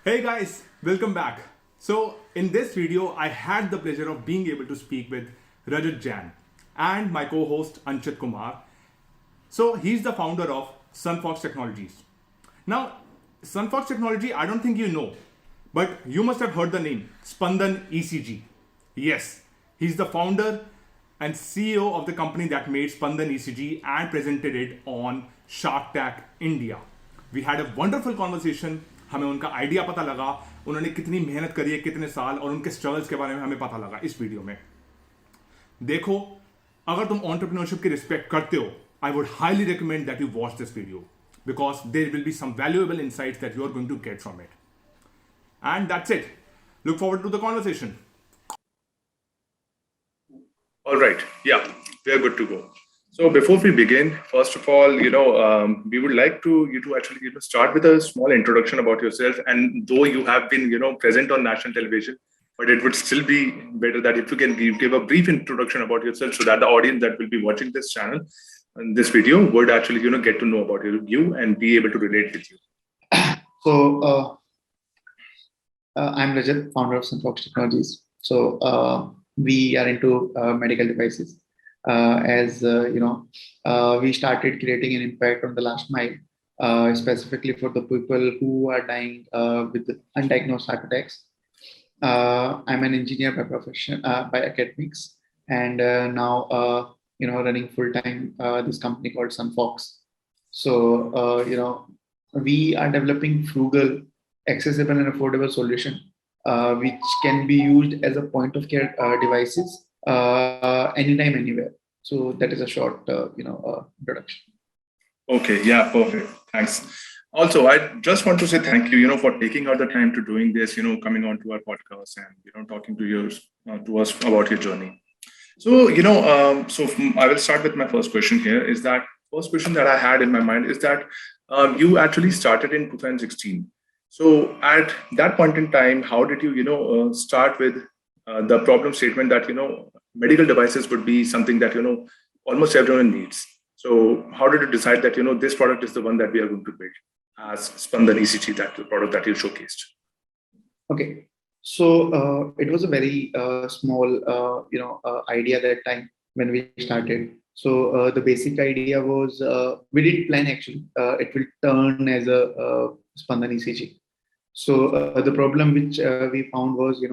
Hey guys, welcome back. So, in this video, I had the pleasure of being able to speak with Rajat Jain and my co host Anchit Kumar. So, he's the founder of Sunfox Technologies. Now, Sunfox Technology, I don't think you know, but you must have heard the name Spandan ECG. Yes, he's the founder and CEO of the company that made Spandan ECG and presented it on Shark Tank India. We had a wonderful conversation. हमें उनका idea पता लगा, उन्होंने कितनी मेहनत करी है, कितने साल, और उनके स्ट्रगल्स के बारे में हमें पता लगा इस वीडियो में. देखो, अगर तुम एंटरप्रेन्योरशिप की रिस्पेक्ट करते हो, I would highly recommend that you watch this video because there will be some valuable insights that you are going to get from it. And that's it. Look forward to the conversation. All right. Yeah, we are good to go. So before we begin, first of all, we would like you to actually start with a small introduction about yourself. And though you have been present on national television, but it would still be better that if you can give a brief introduction about yourself, so that the audience that will be watching this channel and this video would actually get to know about you and be able to relate with you. So I'm Rajat, founder of Sunfox Technologies. So we are into medical devices. We started creating an impact on the last mile, specifically for the people who are dying with undiagnosed heart attacks. I'm an engineer by profession, by academics, and now running full time this company called Sunfox. So we are developing frugal, accessible and affordable solution which can be used as a point of care devices anytime, anywhere. So that is a short introduction. Okay, yeah, perfect. Thanks. Also, I just want to say thank you, for taking out the time to doing this, coming on to our podcast and talking to us about your journey. So I will start with my first question here. Is that first question that I had in my mind is that you actually started in 2016. So at that point in time, how did you start with the problem statement that medical devices would be something that almost everyone needs? So how did you decide that this product is the one that we are going to build as Spandan ECG, that the product that you showcased? Okay, so it was a very small idea that time when we started. So the basic idea was we did plan actually it will turn as a Spandan ECG. So the problem which we found was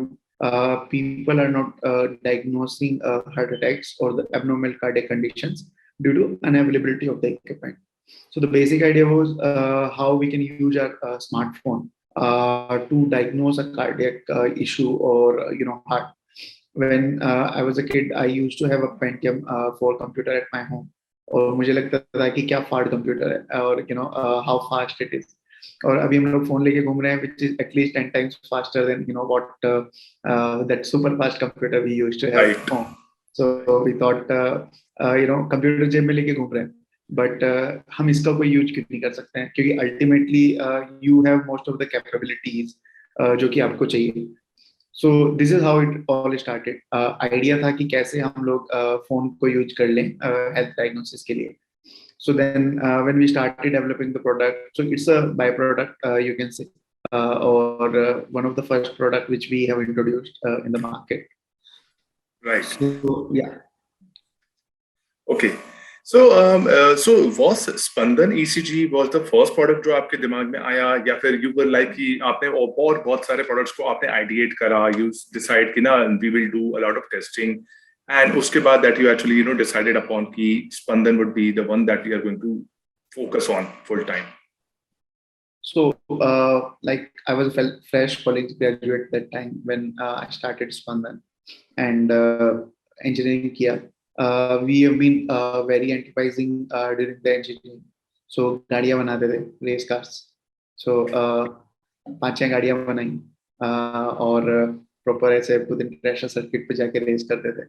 people are not diagnosing heart attacks or the abnormal cardiac conditions due to unavailability of the equipment. So the basic idea was how we can use our smartphone to diagnose a cardiac issue or heart. When I was a kid, I used to have a Pentium 4 computer at my home. और मुझे लगता था कि क्या फाड़ computer है और how fast it is. और अभी हम लोग फोन लेके घूम रहे हैं which is at least 10 times faster than what that super fast computer we used to have at home. So we thought computer जेब में लेके घूम रहे हैं but हम इसका कोई यूज क्यों नहीं कर सकते हैं क्योंकि ultimately you have most of the capabilities जो कि आपको चाहिए. So this is how it all started. Idea था कि कैसे हम लोग फोन को यूज कर लें health diagnosis के लिए. So then when we started developing the product, so it's a byproduct, you can say, or one of the first product which we have introduced in the market. Right. So, yeah. Okay. So was Spandan ECG was the first product जो आपके दिमाग में आया या फिर you were like कि आपने और बहुत सारे products को आपने ideate करा, you decide कि ना we will do a lot of testing. And uske baad that you actually decided upon ki Spandan would be the one that we are going to focus on full time. So like I was a fresh college graduate that time when I started Spandan and engineering kiya. We have been very enterprising during the engineering. So गाड़ियाँ बनाते थे race cars. So 5-6 गाड़ियाँ बनाई और proper ऐसे पूरे pressure circuit पे जाके race करते थे.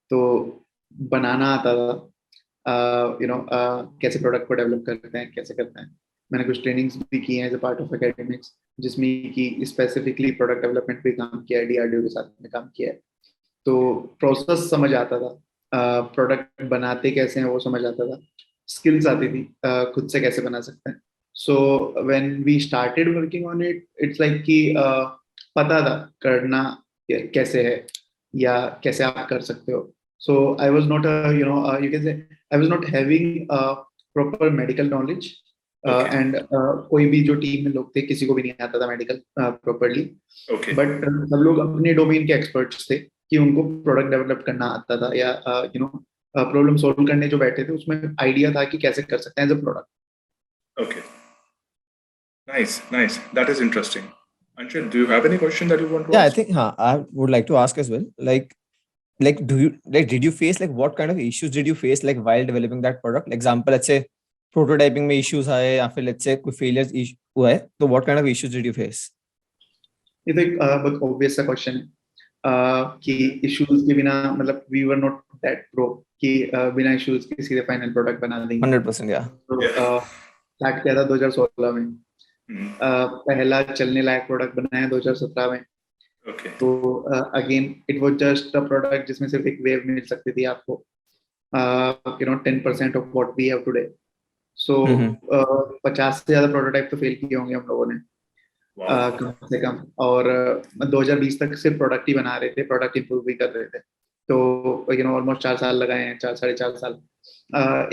तो बनाना आता था कैसे प्रोडक्ट को डेवलप करते हैं कैसे करते हैं. मैंने कुछ ट्रेनिंग्स भी की हैं as a part of academics जिसमें कि स्पेसिफिकली प्रोडक्ट डेवलपमेंट पे काम किया है, डीआरडीओ के साथ में काम किया है. तो प्रोसेस समझ आता था, प्रोडक्ट बनाते कैसे हैं वो समझ आता था, स्किल्स आती थी खुद से कैसे बना सकते हैं. So when we started working on it, it's like कि पता था करना कैसे है या कैसे आप कर सकते हो. So I was not you can say I was not having proper medical knowledge. Okay. And कोई भी जो टीम में लोग थे किसी को भी नहीं आता था मेडिकल प्रॉपरली. Okay. बट सब लोग अपने डोमेन के एक्सपर्ट्स थे कि उनको प्रोडक्ट डेवलप करना आता था या प्रॉब्लम सॉल्व करने जो बैठे थे उसमें आइडिया था कि कैसे कर सकते हैं as a product. Okay. Nice. That is interesting. Anshul, do you have any question that you want to Yeah, I ask? think I would like to ask as well. Like do you did you face what kind of issues did you face while developing that product? Example, let's say prototyping में issues आए या फिर let's say कोई failures हुआ है, तो what kind of issues did you face? ये तो एक बहुत ऑब्वियस सा क्वेश्चन है कि इश्यूज के बिना मतलब we were not that pro कि बिना इश्यूज के सीधे फाइनल प्रोडक्ट बना देंगे. 100%, yeah. तो स्टार्ट किया था 2016 में. पहला चलने लायक प्रोडक्ट बनाया 2017 में. Okay. तो again it was just a product जिसमें सिर्फ एक वेव मिल सकती थी आपको 10% of what we have today. So 50 से ज्यादा प्रोटोटाइप तो फेल किए होंगे हम लोगों ने. कम से कम. और 2020 तक सिर्फ प्रोडक्ट ही बना रहे थे, प्रोडक्ट इंप्रूव भी कर रहे थे. तो ऑलमोस्ट 4 साल लगाए हैं, 4-4.5 साल.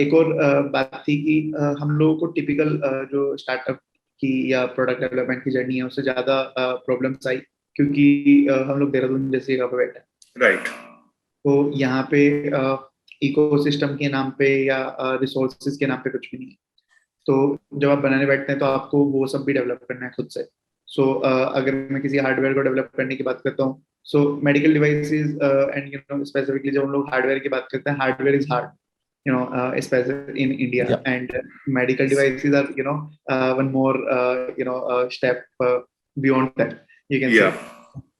एक और बात थी कि हम लोगों को टिपिकल जो स्टार्टअप की या प्रोडक्ट डेवलपमेंट की जर्नी है उससे ज्यादा प्रॉब्लम्स आई क्योंकि हम लोग देहरादून जैसी जगह पे बैठे हैं. Right. तो यहाँ पे इकोसिस्टम के नाम पे या रिसोर्सेज के नाम पे कुछ भी नहीं है. तो जब आप बनाने बैठते हैं तो आपको वो सब भी डेवलप करना है खुद से. सो अगर मैं किसी हार्डवेयर को डेवलप करने की बात करता हूँ, so medical devices and specifically जब हम लोग हार्डवेयर की बात करते हैं, hardware is hard especially in India. Yep. And medical devices are one more step beyond that, you can say.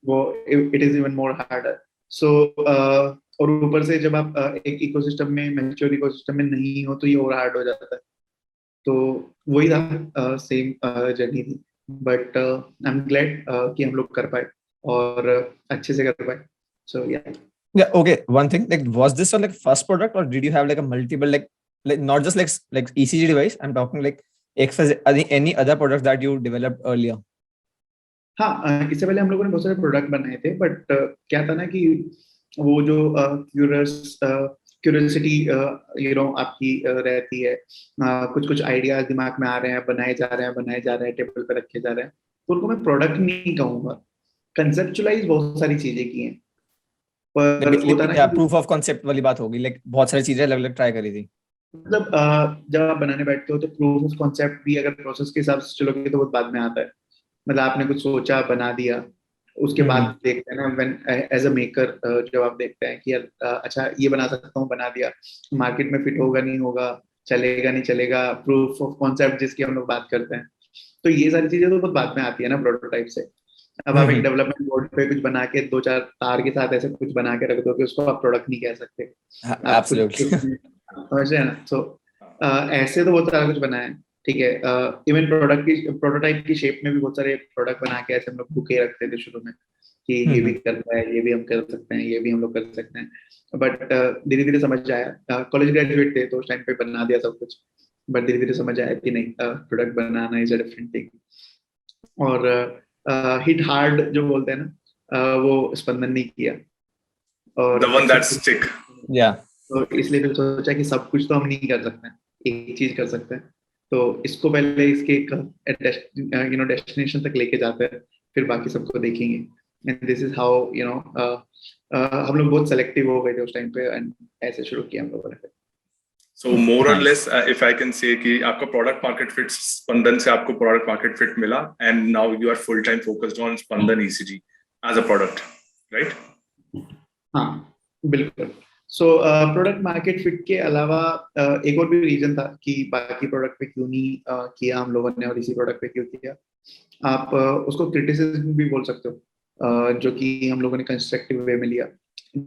वो it is even more harder. So और ऊपर से जब आप एक इकोसिस्टम में मैच्योर इकोसिस्टम में नहीं हो तो ये और हार्ड हो जाता है. तो वही था, सेम जर्नी थी. बट आई एम ग्लैड कि हम लोग कर पाए और अच्छे से कर पाए. सो Yeah, okay. One thing, was this your first product or did you have a multiple not just like ECG device? I'm talking any other products that you developed earlier. हाँ, इससे पहले हम लोगों ने बहुत सारे प्रोडक्ट बनाए थे. बट क्या था ना कि वो जो क्यूरियोसिटी आपकी रहती है, कुछ आइडियाज दिमाग में आ रहे हैं, बनाए जा रहे हैं, टेबल पे रखे जा रहे हैं. तो उनको मैं प्रोडक्ट नहीं कहूँगा, कंसेप्चुअलाइज बहुत सारी चीजें की हैं. पर प्रूफ ऑफ कॉन्सेप्ट वाली बात होगी, बहुत सारी चीजें अलग अलग ट्राई करी थी. मतलब जब आप बनाने बैठते हो तो प्रूफ ऑफ कॉन्सेप्ट भी अगर प्रोसेस के हिसाब से चलोगे तो बहुत बाद में आता है. मतलब आपने कुछ सोचा, बना दिया, उसके बाद देखते हैं ना व्हेन एज अ मेकर जब आप देखते हैं कि यार अच्छा ये बना सकता हूँ, बना दिया, मार्केट में फिट होगा नहीं होगा, चलेगा नहीं चलेगा, प्रूफ ऑफ कॉन्सेप्ट जिसकी हम लोग बात करते हैं. तो ये सारी चीजें तो बहुत बाद में आती है ना प्रोटोटाइप से. अब आप एक डेवलपमेंट बोर्ड पे कुछ बना के 2-4 तार के साथ ऐसे कुछ बना के रख दो कि उसको आप प्रोडक्ट नहीं कह सकते. एब्सोल्युटली. समझ रहे हैं ना. सो ऐसे तो बहुत सारा कुछ बना है. ठीक है. इवन प्रोटोटाइप की शेप में भी बहुत सारे प्रोडक्ट बना के ऐसे हम लोग बुके रखते थे शुरू में कि ये भी करता है, ये भी हम कर सकते हैं, ये भी हम लोग कर सकते हैं. बट धीरे धीरे समझ आया, कॉलेज ग्रेजुएट थे तो उस टाइम पे बना दिया सब कुछ. बट धीरे धीरे समझ आया कि नहीं, product banana is a different thing. और हिट हार्ड जो बोलते हैं ना, वो स्पंदन ने किया. और the one that stick. Yeah. तो इसलिए फिर सोचा कि सब कुछ तो हम नहीं कर सकते हैं, एक चीज कर सकते हैं. तो इसको पहले इसके डेस्टिनेशन तक लेके जाते हैं, फिर बाकी सबको देखेंगे. एंड दिस इज हाउ हम लोग बहुत सेलेक्टिव हो गए थे उस टाइम पे एंड ऐसे शुरू किया हम लोगों ने. So more or less, if I can say कि आपका product market fit स्पंदन से आपको product market fit मिला and now you are full time focused on Spandan ECG as a product, right? हाँ, बिल्कुल. सो प्रोडक्ट मार्केट फिट के अलावा एक और भी रीजन था कि बाकी प्रोडक्ट पे क्यों नहीं किया हम लोगों ने और इसी प्रोडक्ट पे क्यों किया. आप उसको क्रिटिसिज्म भी बोल सकते हो, जो कि हम लोगों ने कंस्ट्रक्टिव वे में लिया.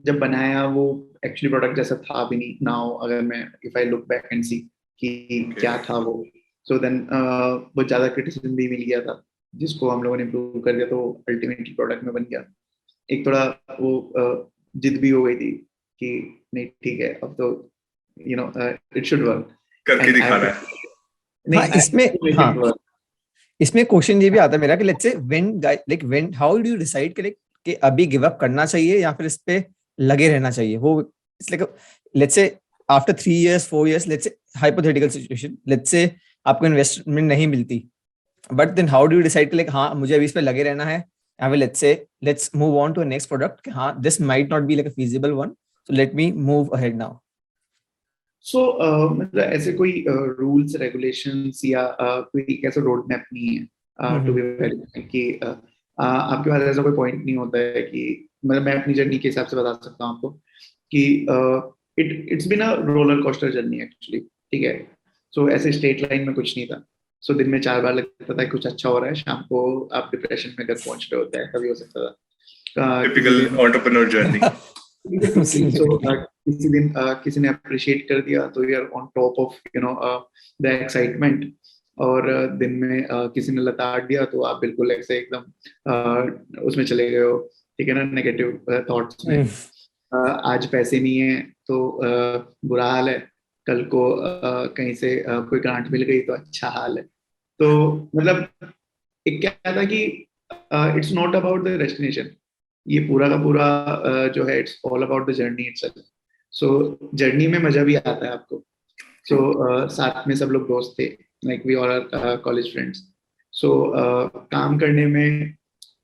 जब बनाया वो एक्चुअली प्रोडक्ट जैसा था भी नहीं. नाउ अगर मैं if I look back and see कि क्या था वो, सो देन बहुत ज्यादा क्रिटिसिज्म भी मिल गया था जिसको हम लोगों ने इम्प्रूव कर दिया. तो अल्टीमेटली प्रोडक्ट में बन गया. एक थोड़ा वो जिद भी हो गई थी कि नहीं ठीक है अब तो इट शुड वर्क करके दिखाना है. हाँ, इसमें क्वेश्चन ये भी आता है मेरा कि let's say when how do you decide कि अभी गिव अप करना चाहिए या फिर इस पे लगे रहना चाहिए? वो it's like let's say after 3 years 4 years, let's say hypothetical situation, let's say आपको इन्वेस्टमेंट नहीं मिलती, but then how do you decide कि हाँ मुझे अभी इस पे लगे रहना है, या फिर let's move on to next product कि हाँ this might not be like a feasible one, so let me move ahead now. So मतलब ऐसे कोई रूल्स रेगुलेशंस या कोई ऐसा रोड मैप नहीं है टू बी वेरी कि आपके पास ऐसा कोई पॉइंट नहीं होता है कि मतलब मैं अपनी जर्नी के हिसाब से बता सकता हूँ आपको कि it's been a roller coaster journey actually, ठीक है। सो ऐसे स्ट्रेट लाइन में कुछ नहीं था। सो दिन में 4 बार लगता था कुछ अच्छा हो रहा है, शाम को आप डिप्रेशन में घर पहुंच रहे होते हैं, कभी हो सकता था। Typical entrepreneur journey. So किसी दिन किसी ने अप्रिशिएट कर दिया तो you are on top of the excitement, और दिन में किसी ने लताड़ दिया तो आप बिल्कुल ऐसे एकदम उसमें चले गए हो, ठीक है ना, नेगेटिव थॉट्स में। आज पैसे नहीं है तो बुरा हाल है, कल को कहीं से कोई ग्रांट मिल गई तो अच्छा हाल है। तो मतलब एक क्या था कि it's not about the destination, ये पूरा का पूरा जो है it's all about the journey itself. So journey में मजा भी आता है आपको। सो साथ में सब लोग दोस्त थे, like we all are college friends. So काम करने में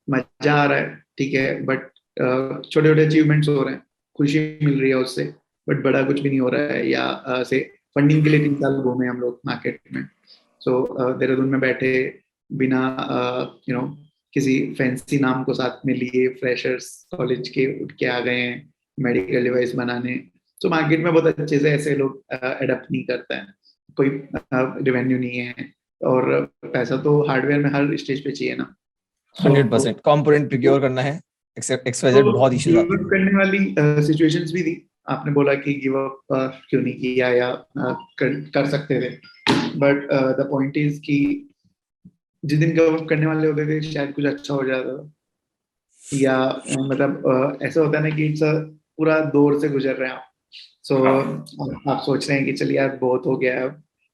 मजा आ रहा है, ठीक है, बट छोटे छोटे अचीवमेंट्स हो रहे हैं, खुशी मिल रही है उससे, बट बड़ा कुछ भी नहीं हो रहा है। या से फंडिंग के लिए 3 साल घूमे हम लोग मार्केट में। सो देहरादून में बैठे बिना किसी फैंसी नाम को साथ में लिए, फ्रेशर्स कॉलेज के उठ के आ गए हैं मेडिकल डिवाइस बनाने। तो मार्केट में बहुत अच्छे से ऐसे लोग अडप्ट नहीं करते हैं, कोई रेवेन्यू नहीं है, और पैसा तो हार्डवेयर में हर स्टेज पे चाहिए ना। 100% कंपोनेंट प्रोक्योर करना है, XYZ बहुत इश्यूज आते हैं। करने वाली सिचुएशंस भी थी। आपने बोला कि गिव अप क्यों नहीं किया, या कर सकते थे, बट द पॉइंट इज कि जिस दिन गिव अप करने वाले होते थे शायद कुछ अच्छा हो जाता था, या मतलब ऐसा होता है ना कि पूरा दौर से गुजर रहे हैं आप। सो आप सोच रहे हैं कि चलिए यार बहुत हो गया है,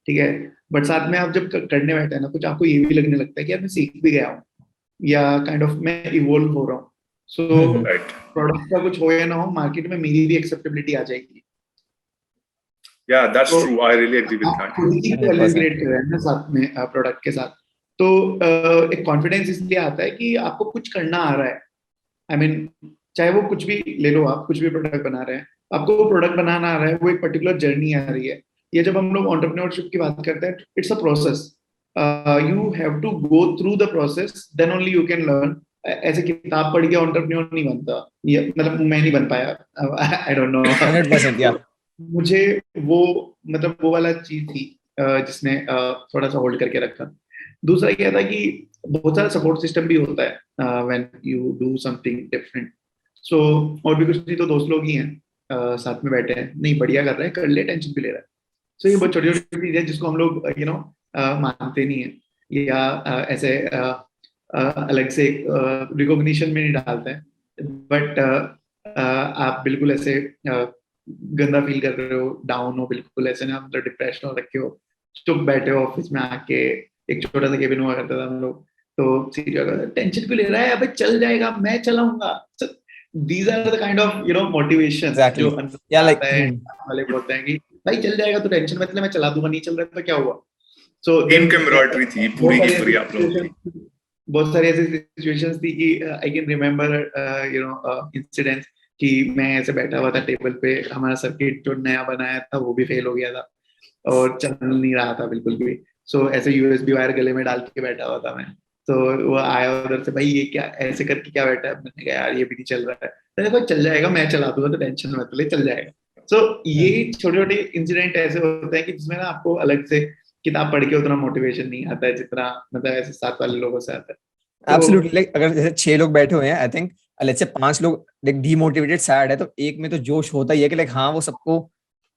ठीक है, बट साथ में आप जब करने बैठे हैं ना कुछ, आपको ये भी लगने लगता है कि यार मैं सीख भी गया हूँ, या काइंड ऑफ मैं इवॉल्व हो रहा हूँ। सो प्रोडक्ट का कुछ हो या ना हो, मार्केट में मेरी भी एक्सेप्टेबिलिटी आ जाएगी। Yeah, that's true. I really agree with that. Value create कर रहे हैं ना साथ में प्रोडक्ट के साथ, तो एक कॉन्फिडेंस इसलिए आता है कि आपको कुछ करना आ रहा है। आई मीन चाहे वो कुछ भी ले लो, आप कुछ भी प्रोडक्ट बना रहे हैं, आपको वो प्रोडक्ट बनाना आ रहा है, वो एक पर्टिकुलर जर्नी आ रही है। ये जब हम लोग एंटरप्रेन्योरशिप की बात करते हैं, it's a process, you have to go through the process, then only you can learn. ऐसे किताब पढ़ के एंटरप्रेन्योर नहीं बनता, ये मतलब मैं नहीं बन पाया, आई डोंट नो। 100% या मुझे वो मतलब वो वाला चीज थी जिसने थोड़ा सा होल्ड करके रखा। दूसरा क्या था कि बहुत सारा सपोर्ट सिस्टम भी होता है when you do something different. So और भी कुछ नहीं तो दोस्त लोग ही हैं साथ में बैठे हैं, नहीं बढ़िया कर रहे हैं, कर ले, टेंशन भी ले रहा है। सो ये बहुत छोटी छोटी चीज है जिसको हम लोग मानते नहीं है, या ऐसे अलग से रिकॉग्निशन में नहीं डालते हैं, बट आप बिल्कुल ऐसे गंदा फील कर रहे हो, डाउन हो, बिल्कुल ऐसे ना, मतलब डिप्रेशन हो रखे हो, चुप बैठे हो ऑफिस में आके, एक छोटा सा केबिन हुआ करता था हम लोग, तो सीरियस टेंशन क्यों ले रहा है, अबे चल जाएगा, मैं चलाऊंगा। These are the kind of motivation जो या लाइक आता है वाले बोलते हैं कि भाई चल जाएगा तो टेंशन मत ले, मैं चला दूंगा, नहीं चल रहा तो क्या हुआ। सो टीम कैमराडरी थी पूरी की पूरी आप लोगों की। बहुत सारी ऐसी सिचुएशंस थी कि आई कैन रिमेम्बर इंसिडेंट्स कि मैं ऐसे बैठा हुआ था टेबल पे, हमारा सर्किट जो नया बनाया था वो भी फेल हो गया था और चल नहीं रहा था बिल्कुल भी। सो ऐसे यूएसबी वायर गले में डाल के बैठा हुआ था मैं, तो वो आया उधर से, भाई ये क्या ऐसे करके क्या बैठा है, मैंने कहा यार ये भी नहीं चल रहा है, तो देखो चल जाएगा, मैं चला दूंगा, तो टेंशन मत ले, चल जाएगा। सो ये छोटे छोटे इंसिडेंट ऐसे होते हैं कि जिसमें ना आपको अलग से किताब पढ़ के उतना मोटिवेशन नहीं आता है जितना मतलब ऐसे साथ वाले लोगों से आता है। एब्सोल्युटली, लाइक अगर जैसे 6 लोग बैठे हुए हैं, आई थिंक लेट्स से 5 लोग लाइक डीमोटिवेटेड सैड है, तो एक में तो जोश होता ही है कि लाइक हाँ वो सबको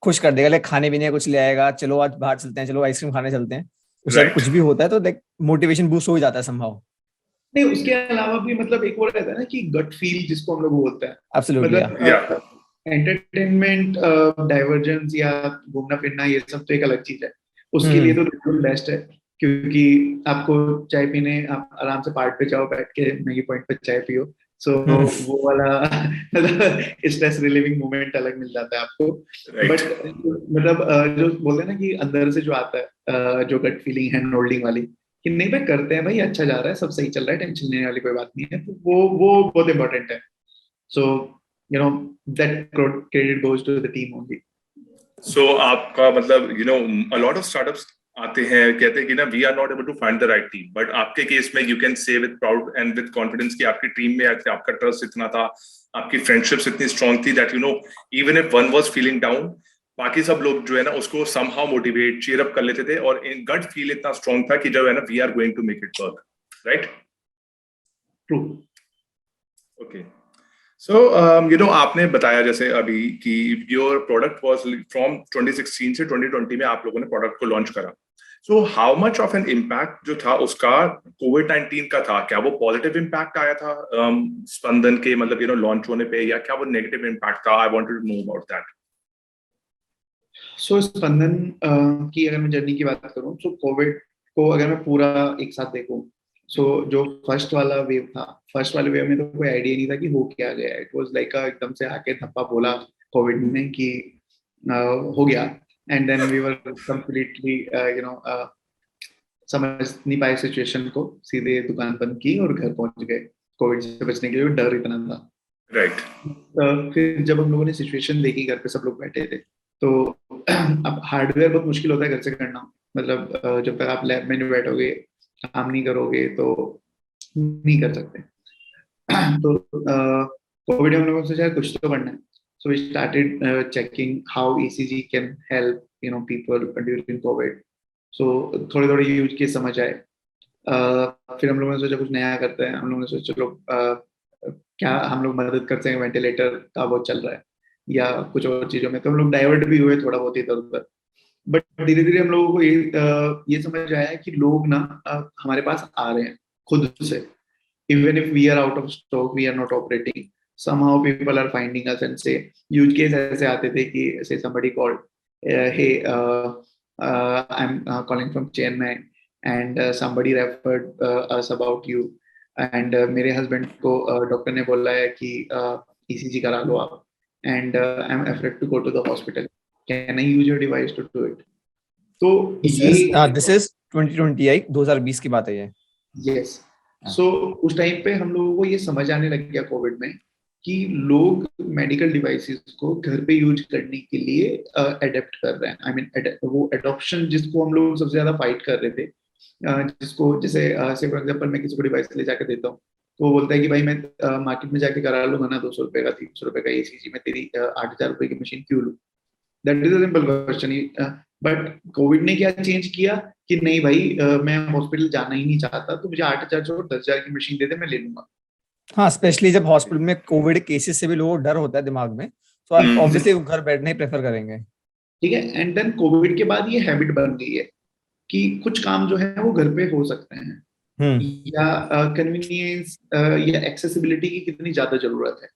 खुश कर देगा, लाइक खाने पीने कुछ ले आएगा, चलो आज बाहर चलते हैं, चलो आइसक्रीम खाने चलते हैं, उससे कुछ भी होता है तो लाइक मोटिवेशन बूस्ट हो जाता है समहाउ। नहीं उसके अलावा भी मतलब एक और रहता है ना कि गट फील जिसको हम लोग बोलते हैं, एब्सोल्युटली एंटरटेनमेंट डाइवर्जेंस या घूमना फिरना ये सब तो एक अलग चीज है, उसके लिए तो बिल्कुल बेस्ट है, क्योंकि आपको चाय पीने आप आराम से पार्ट पे जाओ, बैठ के मैगी पॉइंट पे चाय पियो, सो वो वाला स्ट्रेस रिलीविंग मोमेंट अलग मिल जाता है आपको। Right. बट मतलब जो बोलते हैं ना कि अंदर से जो आता है, जो गट फीलिंग हैंड होल्डिंग वाली, कि नहीं भाई करते हैं भाई, अच्छा जा रहा है, सब सही चल रहा है, टेंशन लेने वाली कोई बात नहीं है, तो वो बहुत इंपॉर्टेंट है। So you know that credit goes to the team only. So आपका मतलब a lot of startups आते हैं, कहते हैं कि ना we are not able to find the right team, but आपके केस में you can say with proud and with confidence कि आपकी टीम में आपका ट्रस्ट इतना था, आपकी फ्रेंडशिप्स इतनी स्ट्रांग थी that even if one was feeling down, बाकी सब लोग जो है ना उसको somehow motivate, cheer up कर लेते थे, और in gut feel इतना स्ट्रांग था कि जो है ना we are going to make it work, right? True. Okay. So, आपने बताया जैसे अभी कि योर प्रोडक्ट वाज फ्रॉम 2016 से 2020 में आप लोगों ने प्रोडक्ट को लॉन्च करा। So how much of an impact जो था उसका कोविड-19 का था? क्या वो पॉजिटिव इम्पैक्ट आया था स्पंदन के मतलब लॉन्च होने पे, या क्या वो नेगेटिव इम्पैक्ट था? I wanted to know about that. So Spandan की अगर मैं जर्नी की बात करूं, तो कोविड को अगर मैं पूरा एक साथ देखूं, सो जो फर्स्ट वाला वेव था, फर्स्ट वाले वेव में तो कोई आइडिया नहीं था कि हो क्या गया। इट वाज लाइक एकदम से आके धप्पा बोला कोविड में कि हो गया, and then we were completely समझ नहीं पाए सिचुएशन को, सीधे दुकान बंद की और घर पहुंच गए। कोविड से बचने के लिए डर इतना था। राइट। फिर जब हम लोगों ने सिचुएशन देखी, घर पे सब लोग बैठे थे, तो अब हार्डवेयर बहुत मुश्किल होता है घर से करना, मतलब जब तक आप लैब में नहीं बैठोगे, काम नहीं करोगे, तो नहीं कर सकते। तो कोविड में हम लोगों ने सोचा कुछ तो करना है, so we started checking how ECG can help people during COVID. So थोड़े थोड़े यूज के समझ आए। फिर हम लोगों ने सोचा कुछ नया करते हैं। हम लोगों ने सोचा चलो क्या हम लोग मदद करते हैं, वेंटिलेटर का बहुत चल रहा है या कुछ और चीजों में, तो हम लोग डाइवर्ट भी हुए थोड़ा बहुत इधर उधर। बट धीरे धीरे हम लोगों को ये समझ आया कि लोग ना हमारे पास आ रहे हैं खुद से, even if we are out of stock, we are not operating, somehow people are finding us and say use case ऐसे आते थे कि say somebody called, hey, I'm calling from Chennai and somebody referred us about you, and मेरे husband को doctor ने बोला है कि ECG करा लो आप, and I'm afraid to go to the hospital, can I use your device to do it? तो this is 2020, 2020 की बात है ये। yes. सो उस टाइम पे हम लोगों को ये समझ आने लग गया कोविड में कि लोग मेडिकल डिवाइसेस को घर पे यूज करने के लिए अडेप्ट कर रहे हैं। आई मीन वो एडॉप्शन जिसको हम लोग सबसे ज्यादा फाइट कर रहे थे, जिसको जैसे फॉर एग्जांपल मैं किसी को डिवाइस ले जाकर देता हूँ, तो वो बोलता है कि भाई मैं मार्केट में जाके करा लूंगा ना 200 रुपए का 300 रुपए का ECG, मैं तेरी 8,000 रुपए की मशीन क्यों लूँ? That is a simple question. But Covid ने क्या चेंज किया कि नहीं भाई, मैं हॉस्पिटल जाना ही नहीं चाहता, तो मुझे 8,000 छोड़ 10,000 की मशीन दे दे, मैं ले लूंगा। हाँ, स्पेशली जब हॉस्पिटल में कोविड केसेस से भी लोगों को डर होता है दिमाग में, तो ऑब्वियसली वो घर बैठना ही प्रेफर करेंगे। ठीक है, एंड देन कोविड के बाद ये हैबिट बन गई है कि कुछ काम जो है वो घर पे हो सकते हैं, या कन्वीनियंस या एक्सेसिबिलिटी की कितनी ज्यादा जरूरत है।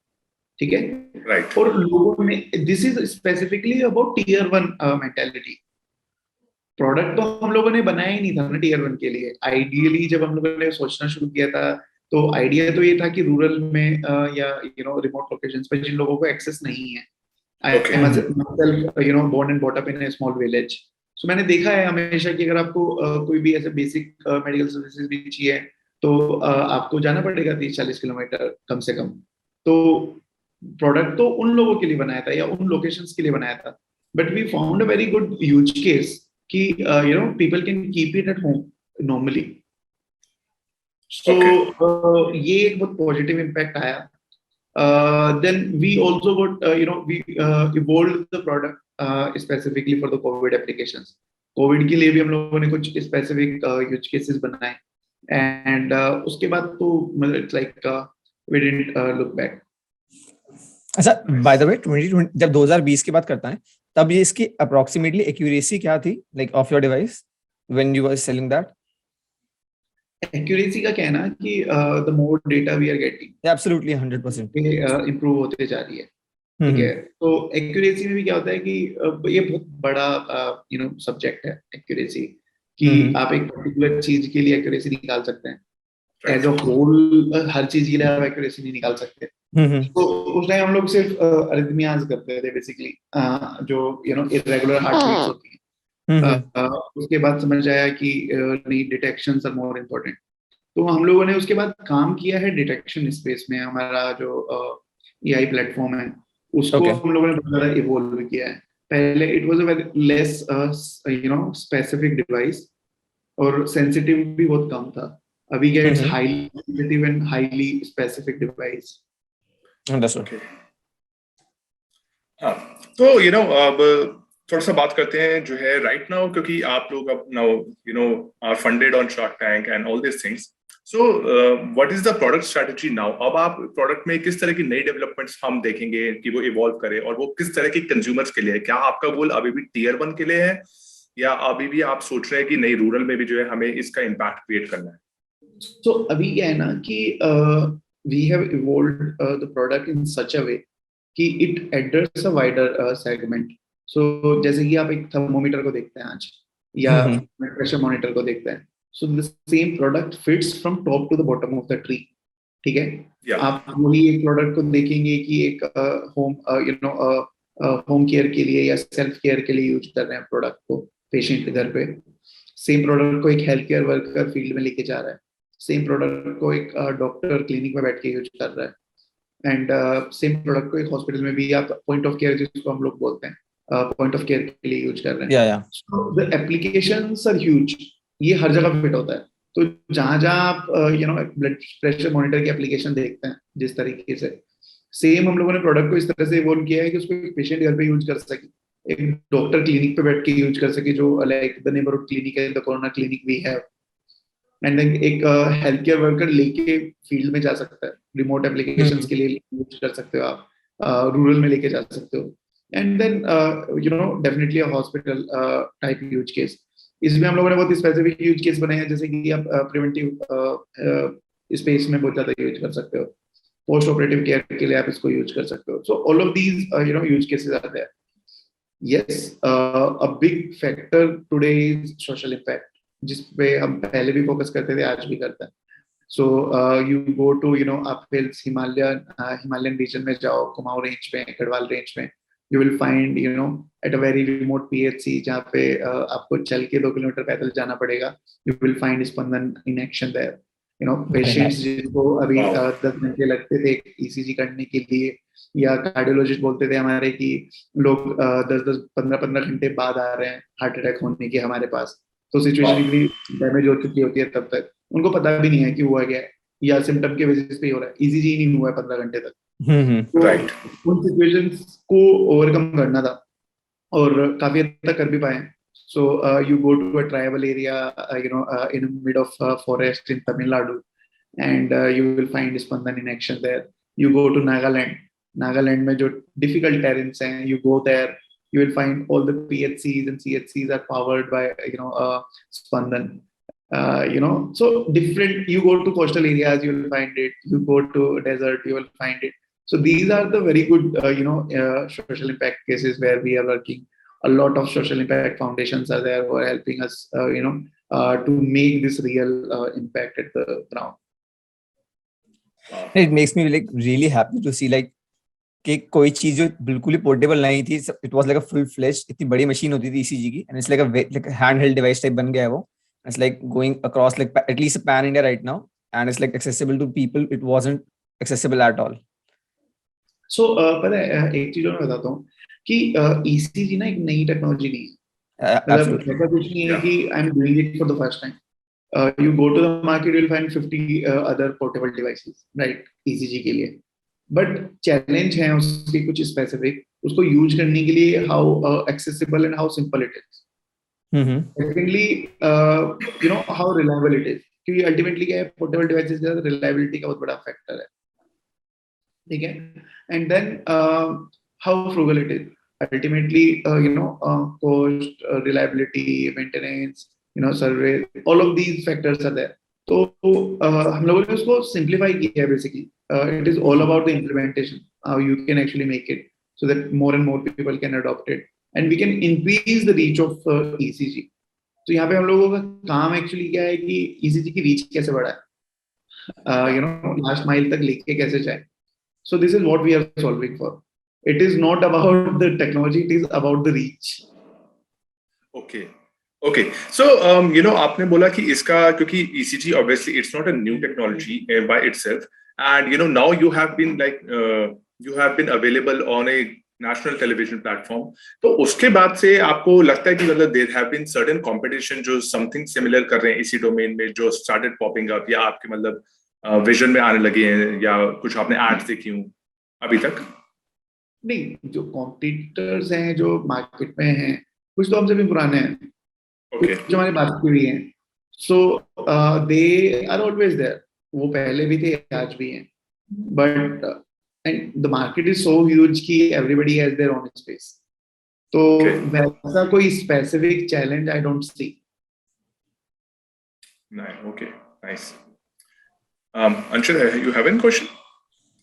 ठीक है, राइट। और लोगों ने, this is specifically about tier 1 mentality. Product तो हम लोगों ने बनाया ही नहीं था ना टियर 1 के लिए। आइडियली जब हम लोगों ने सोचना शुरू किया था, तो आइडिया तो ये था कि रूरल में या रिमोट लोकेशंस पे जिन लोगों को एक्सेस नहीं है, Okay. born and brought up in a small village, so मैंने देखा है हमेशा कि अगर आपको कोई भी ऐसे बेसिक मेडिकल सर्विसेज भी चाहिए, तो आपको जाना पड़ेगा 30-40 किलोमीटर कम से कम। तो प्रोडक्ट तो उन लोगों के लिए बनाया था या उन लोकेशंस के लिए बनाया था, but we found a very good use case कि people can keep it at home normally. So ये एक बहुत पॉजिटिव इम्पैक्ट आया। Then we also got we evolved the product specifically for the COVID applications. COVID के लिए भी हम लोगों ने कुछ स्पेसिफिक यूज केसेस बनाए, एंड उसके बाद तो मतलब it's like we didn't look back. अच्छा, बाय द वे 2020 जब 2020 की बात करता है, तब ये इसकी अप्रोक्सीमेटली एक्यूरेसी क्या थी, like of your device when you were selling that? Accuracy का कहना कि the more data we are getting, absolutely 100% improve होते जा रही है। ठीक है। तो एक्यूरेसी में भी क्या होता है कि ये बहुत बड़ा सब्जेक्ट है एक्यूरेसी, कि आप एक पर्टिकुलर चीज के लिए एक्यूरेसी निकाल सकते हैं, एज अ होल हर चीज के लिए आप एक्यूरेसी नहीं निकाल सकते। तो उस टाइम हम लोग सिर्फ अरिथमियाज करते थे बेसिकली, जो इरेगुलर हार्ट बीट्स होती है। उसके बाद समझ आया कि नहीं, डिटेक्शन आर मोर इम्पोर्टेंट। तो हम लोगों ने उसके बाद काम किया है डिटेक्शन स्पेस में। हमारा जो एआई प्लेटफॉर्म है उसको हम लोगों ने बहुत ज्यादा इवोल्व किया है। पहले it was a very less specific device, और सेंसिटिव भी बहुत कम था। अभी क्या, it's highly sensitive and highly specific device. Understood. हाँ, तो अब थोड़ा सा बात करते हैं जो है राइट नाउ, क्योंकि आप लोग अब now are funded on Shark Tank and all this things. So what is the product strategy now? अब आप प्रोडक्ट में किस तरह की नई डेवलपमेंट्स हम देखेंगे कि वो इवॉल्व करे, और वो किस तरह के कंज्यूमर्स के लिए है? क्या आपका गोल अभी भी टियर 1 के लिए है, या अभी भी आप सोच रहे हैं कि नहीं, रूरल में भी जो है हमें इसका इम्पैक्ट क्रिएट करना है? तो अभी क्या है ना कि we have evolved the product in such a way कि it address a wider segment. So जैसे कि आप एक थर्मोमीटर को देखते हैं आज, या प्रेशर मॉनिटर को देखते हैं, so the same product fits from top to the bottom of the tree. ठीक है। आप वही एक प्रोडक्ट को देखेंगे कि एक होम केयर के लिए या सेल्फ केयर के लिए यूज कर रहे हैं प्रोडक्ट को पेशेंट के घर पे। सेम प्रोडक्ट को एक हेल्थ केयर वर्कर फील्ड में लेके जा रहा है। सेम प्रोडक्ट को एक डॉक्टर क्लिनिक में बैठ के यूज कर रहा है। एंड सेम प्रोडक्ट को एक हॉस्पिटल में भी आप पॉइंट ऑफ केयर, जिसको हम लोग बोलते हैं, पॉइंट ऑफ केयर के लिए यूज कर रहे हैं। द एप्लीकेशंस आर ह्यूज, ये हर जगह फिट होता है। तो जहां जहां आप ब्लड प्रेशर मॉनिटर की एप्लीकेशन देखते हैं जिस तरीके से, सेम हम लोगों ने प्रोडक्ट को इस तरह से इवॉल्व किया है कि उसको एक पेशेंट घर पे यूज कर सके, एक डॉक्टर क्लिनिक पे बैठ के यूज कर सके, जो लाइक द नेबरहुड क्लिनिक है, the corona clinic we have. And then एक हेल्थ केयर वर्कर लेके फील्ड में जा सकता है, रिमोट एप्लीकेशंस के लिए यूज कर सकते हो आप, रूरल में लेके जा सकते हो। And then definitely a hospital type use case. इसमें हम लोगों ने बहुत स्पेसिफिक यूज केस बनाए हैं, जैसे कि आप प्रिवेंटिव स्पेस में बहुत ज्यादा यूज कर सकते हो, पोस्ट ऑपरेटिव केयर के लिए आप इसको यूज कर सकते हो। So all of these use cases are there. Yes, a big factor today is social impact, जिस पे हम पहले भी फोकस करते थे, आज भी करते हैं। सो यू गो टू आप हिल्स, हिमालयन रीजन में जाओ, कुमाऊं रेंज में, गढ़वाल रेंज में, you will find at a very remote PHC जहाँ पे आपको चल के 2 किलोमीटर पैदल जाना पड़ेगा, you will find Spandan in action there. Patients जिनको अभी 10 घंटे लगते थे ECG करने के लिए, या कार्डियोलॉजिस्ट बोलते थे हमारे कि लोग 10-10, 15-15 घंटे बाद आ रहे हैं हार्ट अटैक होने के हमारे पास। तो सिचुएशन इतनी डैमेज हो चुकी होती है, तब तक उनको पता भी नहीं है कि हुआ क्या है, या सिम्टम के वजह से ही हो रहा है, ECG ही नहीं हुआ है 15 घंटे तक। राइट। उन सिचुएशंस को ओवरकम करना था, और काफी हद तक कर भी पाए। So you go to a tribal area in mid of forest in Tamil Nadu, and you will find Spandan in action there. You go to Nagaland में जो डिफिकल्ट टेरेन्स हैं, you go there, you will find all the PHCs and CHCs are powered by Spandan. So different. You go to coastal areas, you will find it. You go to desert, you will find it. So these are the very good social impact cases where we are working. A lot of social impact foundations are there who are helping us to make this real impact at the ground. It makes me like really happy to see like कि कोई चीज जो बिल्कुल ही portable नहीं थी, it was like a full flesh, इतनी बड़ी machine होती थी ECG की, and it's like a hand held device type बन गया है वो। It's like going across like at least pan India right now, and it's like accessible to people, it wasn't accessible at all. So पता है, एक चीज मैं बताता हूँ कि ECG ना एक नई टेक्नोलॉजी नहीं है। मतलब ऐसा कुछ नहीं है कि I am doing it for the first time. You go to the market, you will find 50 other portable devices, right, ECG के लिए। बट चैलेंज है उसके कुछ स्पेसिफिक, उसको यूज करने के लिए how accessible and how simple it is. Secondly how reliable it is, क्योंकि अल्टीमेटली क्या है, पोर्टेबल डिवाइसेस के साथ रिलायबिलिटी का बहुत बड़ा फैक्टर है। ठीक है। And then how frugal it is, ultimately cost, reliability, maintenance, survey, all of these factors are there. तो हम लोगों ने उसको सिंप्लीफाई किया है basically. It is all about the implementation, how you can actually make it. so that more and more people can adopt it and we can increase the reach of ECG. तो यहाँ पे हम लोगों का काम actually क्या है कि ECG की रीच कैसे बढ़ाए, लास्ट माइल तक लेके कैसे जाए. So this is what we are solving for. It is not about the technology, it is about the reach. Okay. So, आपने बोला कि इसका क्योंकि ECG obviously it's not a new technology by itself, and now you have been available on a national television platform. तो उसके बाद से आपको लगता है कि मतलब there have been certain competition जो something similar कर रहे हैं इसी domain में जो started popping up या आपके मतलब विजन में आने लगे हैं या कुछ आपने एड्स देखी हूँ अभी तक? नहीं, जो कॉम्पिटिटर्स हैं जो मार्केट में हैं कुछ तो हमसे भी पुराने हैं, कुछ जो हमारी बात की हुई हैं, so they are always there. वो पहले भी थे, आज भी हैं, but and the market is so huge कि everybody has their own space. तो वैसा कोई specific challenge I don't see. Nice. Anshul, you have any question?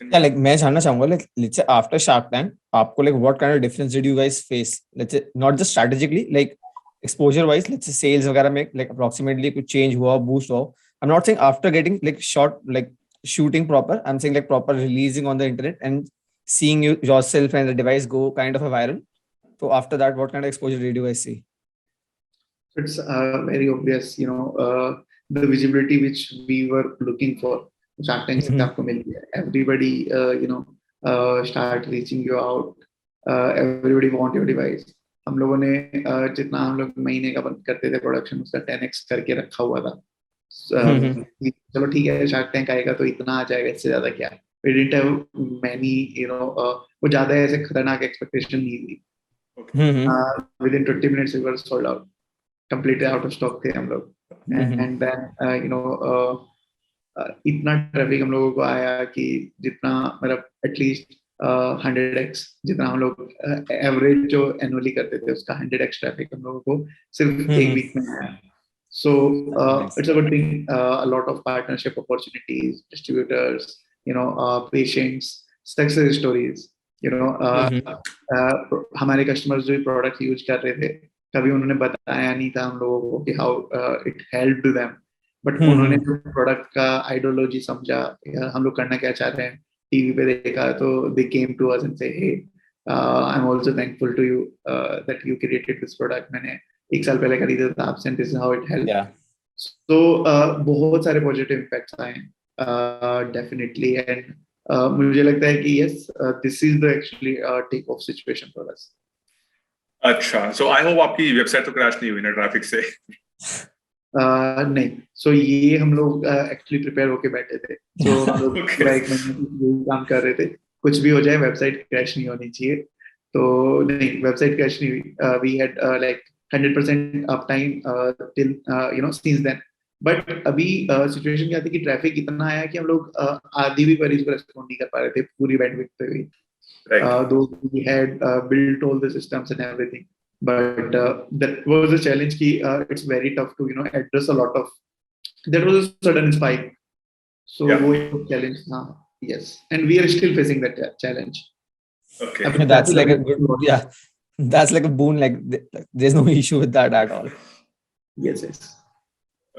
Yeah, like मैं जानना चाहूँगा, like let's say after Shark Tank, आपको like what kind of difference did you guys face? Let's say not just strategically, like exposure wise, let's say sales वगैरह में like approximately कुछ change हुआ, boost हुआ. I'm not saying after getting like shot, like shooting proper. I'm saying like proper releasing on the internet and seeing yourself and the device go kind of a viral. So after that, what kind of exposure did you guys see? It's very obvious, the visibility which we were looking for. Shark Tank से आपको मिल गया. Everybody, start reaching you out. Everybody want your device. हम लोगों ने जितना हम लोग महीने का बंद करते थे प्रोडक्शन उसका 10x करके रखा हुआ था. चलो ठीक है, शार्क टैंक आएगा तो इतना आ जाएगा, इससे ज्यादा क्या. We didn't have many, वो ज्यादा ऐसे खतरनाक एक्सपेक्टेशन नहीं थी. Within 20 minutes we were sold out, completely out of stock थे हम लोग. And then इतना ट्रैफिक हम लोगों को आया कि जितना मतलब एटलीस्ट 100x जितना हम लोग एवरेज जो एनुअली करते थे उसका 100x ट्रैफिक हम लोगों को सिर्फ एक वीक में आया. So it's a good thing. A lot of partnership opportunities, distributors, patients, success stories. हमारे कस्टमर्स जो प्रोडक्ट यूज कर रहे थे कभी उन्होंने बताया नहीं था हम लोगों को कि how it helped them, but उन्होंने प्रोडक्ट का आइडियोलॉजी समझा, हम लोग करना क्या चाह रहे हैं, टीवी पे देखा, तो दे came to us and say hey I am also thankful to you that you created this product. मैंने 1 साल पहले खरीदा था आपसे and this is how it help. So बहुत सारे पॉजिटिव इम्पैक्ट्स आए हैं डेफिनेटली. एंड मुझे लगता है कि yes this is the actually take off situation for us. अच्छा, सो आई होप आपकी वेबसाइट तो क्रैश नहीं हुई ना ट्रैफिक से? नहीं, सो ये हम लोग एक्चुअली प्रिपेयर होके बैठे थे. तो हम लोग काम कर रहे थे, कुछ भी हो जाए वेबसाइट क्रैश नहीं होनी चाहिए. तो नहीं, वेबसाइट क्रैश नहीं हुई. We had like 100% up time till since then. But अभी सिचुएशन क्या थी कि ट्रैफिक इतना आया कि हम लोग आधी भी क्वेरीज को रेस्पॉन्ड नहीं कर पा रहे थे पूरी बैंडविड्थ पे भी. Though we had built all the systems and everything, but that was a challenge. It's very tough to address a lot of. That was a sudden spike, so वो एक challenge था. Yes, and we are still facing that challenge. Okay, that's like a good, that's like a boon. Like there's no issue with that at all. Yes.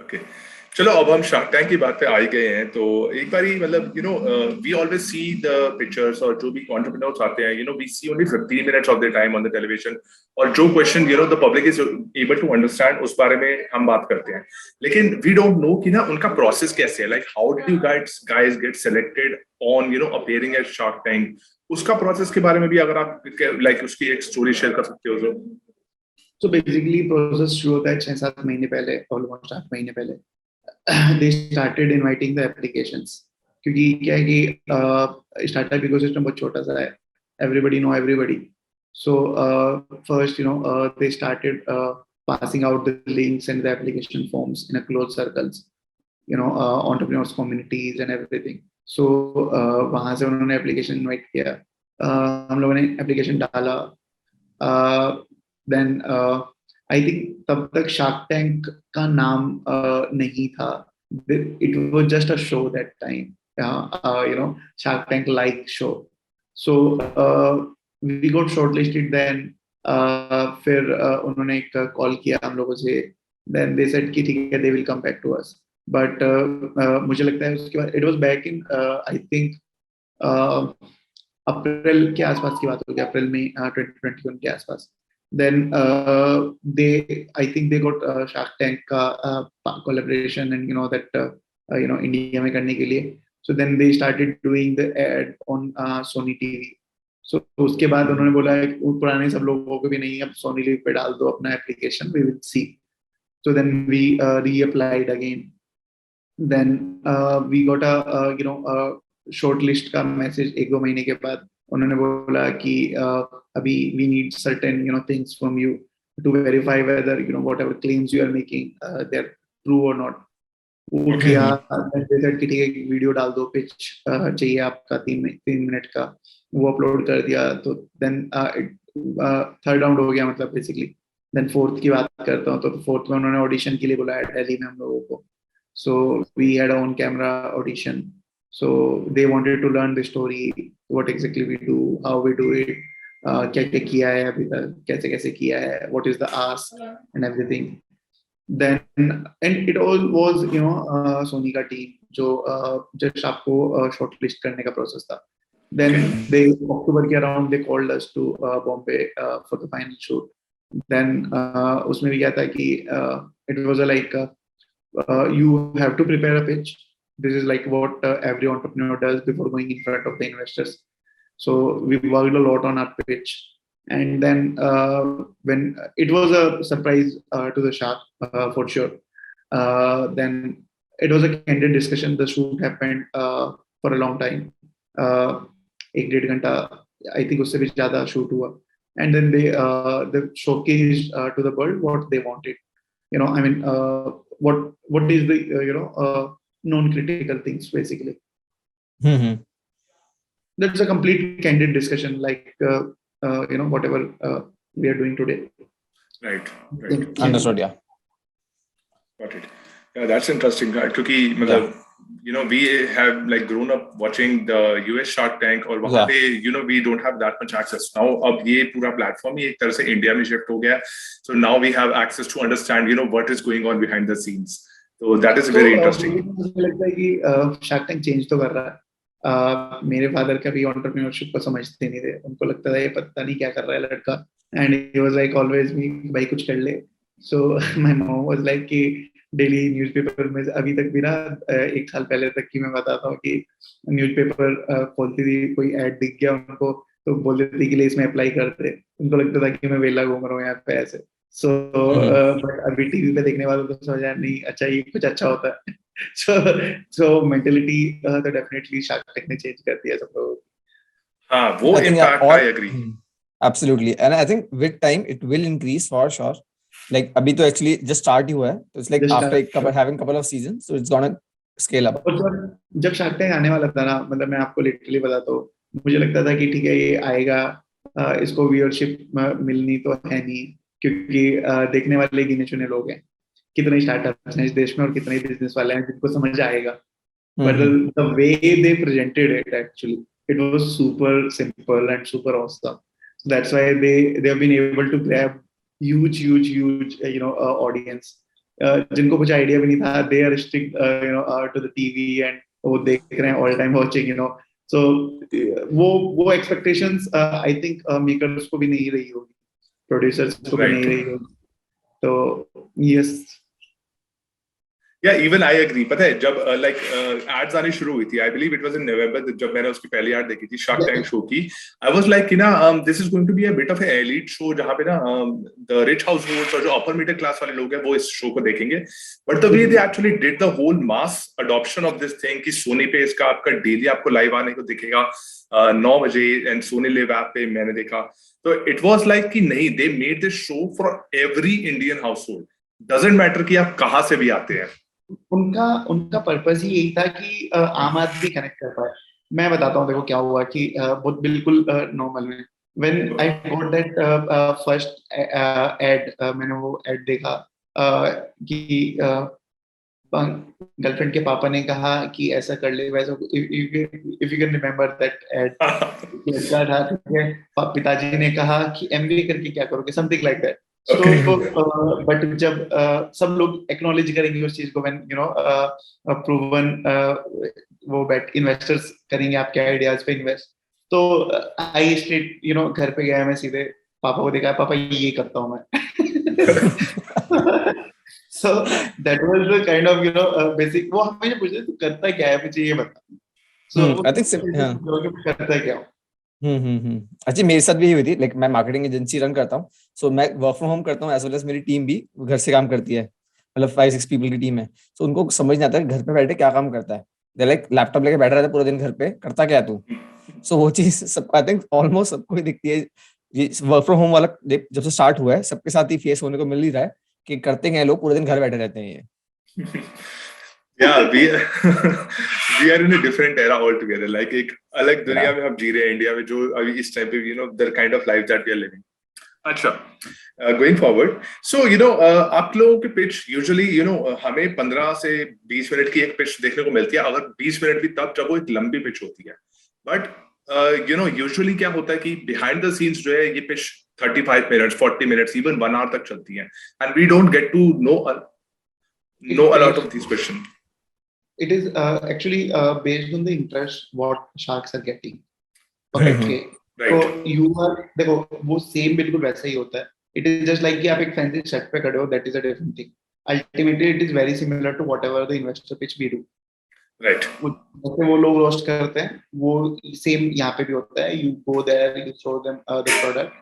Okay. चलो अब हम shark tank की बात पे आ ही गए हैं, तो एक बारी मतलब we always see the pictures और जो भी एंटरप्रेन्योर्स आते हैं we see only 15 minutes of the time on the television, और जो question the public is able to understand उस बारे में हम बात करते हैं. लेकिन वी डोंट नो कि उनका प्रोसेस कैसे है. Like how did you guys get selected on appearing at Shark Tank? उसका प्रोसेस के बारे में भी अगर आप लाइक उसकी एक स्टोरी शेयर कर सकते हो. So basically प्रोसेस शुरू होता है 6-7 महीने पहले, ऑलमोस्ट 8 महीने पहले. They started inviting the applications, क्योंकि क्या है कि startup ecosystem बहुत छोटा सा है, everybody know everybody. So first they started passing out the links and the application forms in a closed circles, entrepreneurs communities and everything. So वहाँ से उन्होंने application invite किया, हम लोगों ने application डाला. Then I think तब तक शार्क टैंक का नाम नहीं था. It was just a show that time, Shark Tank like show. So we got shortlisted. Then फिर उन्होंने एक कॉल किया हम लोगों से. Then they said कि ठीक है, they will come back to us. But मुझे लगता है उसके बाद it was back in I think अप्रैल के आसपास की बात होगी, अप्रैल में 2021 के आसपास. Then I think they got Shark Tank का collaboration and that India में करने के लिए. So then they started doing the ad on Sony TV. So उसके बाद उन्होंने बोला पुराने सब लोगों को भी नहीं, अब Sony Live पे डाल दो अपना application, we will see. So then we reapplied again. Then we got a short list का message 1-2 महीने के बाद. उन्होंने बोला कि अभी we need certain things from you to verify whether whatever claims you are making they're true or not. वो किया. They said कि ठीक है, वीडियो डाल दो, पिच चाहिए आपका 3 मिनट का, वो अपलोड कर दिया. तो then थर्ड राउंड हो गया मतलब basically. Then फोर्थ की बात करता हूँ, तो फोर्थ में उन्होंने ऑडिशन के लिए बुलाया दिल्ली में हम लोगों को. So we had our own camera audition. So they wanted to learn the story, what exactly we do, how we do it, क्या क्या किया है अभी तक, कैसे कैसे किया है, what is the ask and everything. Then and it all was Sony का team जो just आपको shortlist करने का process था. Then they October के around they called us to Bombay for the final shoot. Then उसमें भी क्या था कि it was like you have to prepare a pitch. This is like what every entrepreneur does before going in front of the investors. So we worked a lot on our pitch, and then when it was a surprise to the shark for sure. Then it was a candid discussion. The shoot happened for a long time, 1-1.5 घंटा, I think उससे भी ज़्यादा shoot हुआ. And then they showcased to the world what they wanted. I mean, what is the non-critical things basically. That's a complete candid discussion, like whatever we are doing today. Right. Understood. Yeah. Got it. Yeah, that's interesting. Because we have like grown up watching the US Shark Tank, और वहाँ पे we don't have that much access. Now अब ये पूरा platform ही एक तरह से India में shift हो गया. So now we have access to understand what is going on behind the scenes. So that is very interesting. मुझे लगता है कि Shark Tank change तो कर रहा है. मेरे फादर का भी entrepreneurship को समझते नहीं थे, उनको लगता था ये पता नहीं क्या कर रहा है लड़का, and he was like always me, भाई कुछ कर ले. So my mom was like कि डेली न्यूज़पेपर में अभी तक भी ना 1 साल पहले तक की मैं बताता हूँ कि न्यूज़पेपर खोलती थी, कोई ऐड दिख गया उनको तो बोल देती थी कि ले इसमें अप्लाई कर दे. उनको लगता था कि मैं वेला घूम रहा हूँ यहाँ पे ऐसे. So अभी टीवी पे देखने वालों को समझ आया नहीं, अच्छा ये कुछ अच्छा होता है. So mentality तो definitely Shark Tank ने change कर दिया सब लोगों. हाँ, वो impact I agree. Absolutely, and I think with time it will increase for sure. Like अभी तो actually just start ही हुआ है, तो it's like after having couple of seasons, so it's gonna scale up. जब Shark Tank आने वाला था ना, मतलब मैं आपको literally बताता हूँ, मुझे लगता था कि ठीक है ये आएगा, इसको viewership मिलनी तो है नहीं, क्योंकि देखने वाले गिने चुने लोग हैं. कितने स्टार्टअप्स हैं इस देश में और कितने बिजनेस वाले हैं जिनको समझ आएगा. But the way they presented it, actually, it was super simple and super awesome. So that's why they have been able to grab huge audience. जिनको कुछ idea भी नहीं था, they are stick to the TV and वो देख रहे हैं all time watching. So वो expectations I think makers को भी नहीं रही होगी, producers को भी नहीं रही होगी. तो yes. Yeah, even I agree. पता है जब like ads आनी शुरू हुई थी, I believe it was in November, जब मैंने उसकी पहली ad देखी थी Shark Tank show की, I was like this is going to be a bit of an elite show जहाँ पे ना the rich households और जो upper middle class वाले लोग हैं वो इस show को देखेंगे. But the way they actually did the whole mass adoption of this thing कि Sony पे इसका आपका daily आपको live आने को दिखेगा 9 बजे and Sony Live app पे मैंने देखा, तो it was like कि नहीं, they made this show for every Indian household. Doesn't matter कि आप कहाँ से भी आते हैं. उनका पर्पस ही यही था कि आम आदमी कनेक्ट कर पाए. मैं बताता हूँ देखो क्या हुआ कि बहुत बिल्कुल नॉर्मल में when I got that first ad, मैंने वो ad देखा कि गर्लफ्रेंड के पापा ने कहा कि ऐसा कर ले वैसा, if you can remember that ad, लड़का था, ठीक है, पिताजी ने कहा कि एमबीए करके क्या करोगे, something like that. So but जब सब लोग एक्नॉलेज करेंगे उस चीज को, व्हेन यू नो प्रूवन वो बेट इन्वेस्टर्स करेंगे आपके आइडियाज पे इन्वेस्ट. तो आई स्ट्रेट यू नो घर पे गया मैं सीधे, पापा को देखा, पापा ये करता हूँ मैं. So that was the kind of basic. वो हमेशा पूछते तू करता क्या है, मुझे ये बता. So I think करता क्या हूँ. अच्छा मेरे साथ भी हुई थी. लाइक मैं मार्केटिंग एजेंसी रन करता हूँ, सो मैं वर्क फ्रॉम होम करता हूँ एज वेल एज मेरी टीम भी घर से काम करती है. मतलब 5-6 पीपल की टीम है. सो उनको समझ नहीं आता है घर पे बैठे क्या काम करता है. दे लाइक लैपटॉप लेके बैठा रहता है पूरा दिन घर पे, करता क्या तू. सो वो चीज सबको, आई थिंक ऑलमोस्ट सबको ही दिखती है. ये वर्क फ्रॉम होम वाला जब से स्टार्ट हुआ है सबके साथ ही फेस होने को मिल ही रहा है कि करते हैं लोग पूरे दिन घर बैठे रहते हैं ये. Yeah, we are in a different era altogether. Like एक अलग दुनिया में हम जी रहे हैं इंडिया में, जो अभी इस टाइम पे the kind of life that we are living. अच्छा, going forward, so आप लोगों की पिच यूजुअली हमें 15 से 20 मिनट की एक पिच देखने को मिलती है, अगर 20 मिनट भी तब जब वो एक लंबी पिच होती है. बट यूजुअली क्या होता है कि बिहाइंड द सीन्स जो है ये pitch 35 minutes, 40 minutes, even 1 hour तक चलती है, and we don't get to know a lot of these questions. It is actually based on the interest what sharks are getting. Okay. Right. So you are, देखो वो same बिल्कुल वैसा ही होता है. It is just like कि आप एक fancy set पे खड़े हो, that is a different thing. Ultimately it is very similar to whatever the investor pitch we do. Right. जैसे वो लोग रोस्ट करते हैं वो सेम यहाँ पे भी होता है. You go there, you show them the product.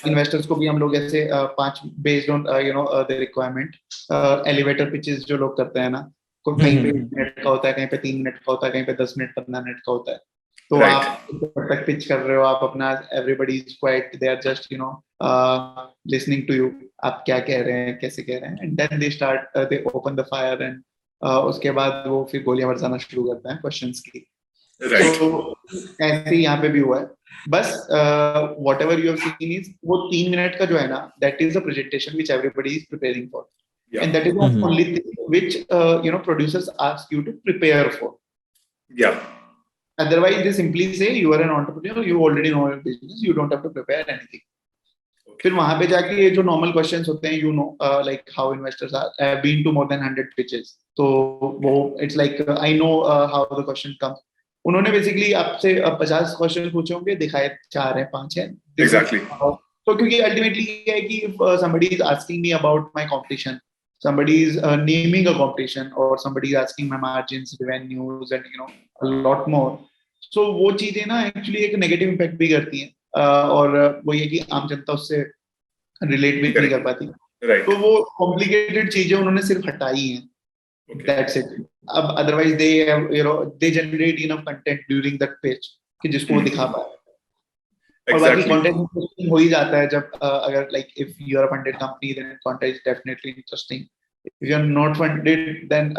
Investors को भी हम लोग ऐसे 5 based on the requirement elevator pitches जो लोग करते हैं ना, कहीं पे 1 मिनट का होता है, कहीं पे 3 मिनट का होता है, कहीं पे 10 मिनट 15 मिनट का होता है. तो आप तक पिच कर रहे हो, आप अपना everybody is quite, they are just listening to you, आप क्या कह रहे हैं, कैसे कह रहे हैं, and then they start, they open the fire, एंड उसके बाद वो फिर गोलियां बरसाना शुरू करते हैं क्वेश्चंस की. तो ऐसे यहाँ पे भी हुआ है. बस whatever you have seen is वो 3 मिनट का जो है ना, that is the presentation which everybody is preparing for. Yeah. And that is the only thing which producers ask you to prepare for. Yeah. Otherwise they simply say you are an entrepreneur, you already know your business, you don't have to prepare anything. Okay. फिर वहां पे जाके ये जो normal questions होते हैं, like how investors are, I have been to more than 100 pitches. तो वो it's like I know how the question comes. उन्होंने बेसिकली आपसे 50 क्वेश्चन पूछे होंगे, दिखाए 4 हैं 5 हैं. Exactly. तो क्योंकि अल्टीमेटली ये है कि if somebody is asking me about my competition, somebody is naming a competition, or somebody is asking my margins, revenues, and a lot more. So वो चीजें ना एक्चुअली एक नेगेटिव इम्पैक्ट भी करती हैं, और वो ये कि आम जनता उससे रिलेट भी नहीं कर पाती. Right. तो वो कॉम्प्लिकेटेड चीजें उन्होंने सिर्फ हटाई हैं. Okay. That's it. Otherwise they have, they generate enough content during that pitch कि जिसको वो दिखा पाए. और बाकी content interesting हो ही जाता है जब अगर like if you are a funded company then content is definitely interesting. If you are not funded then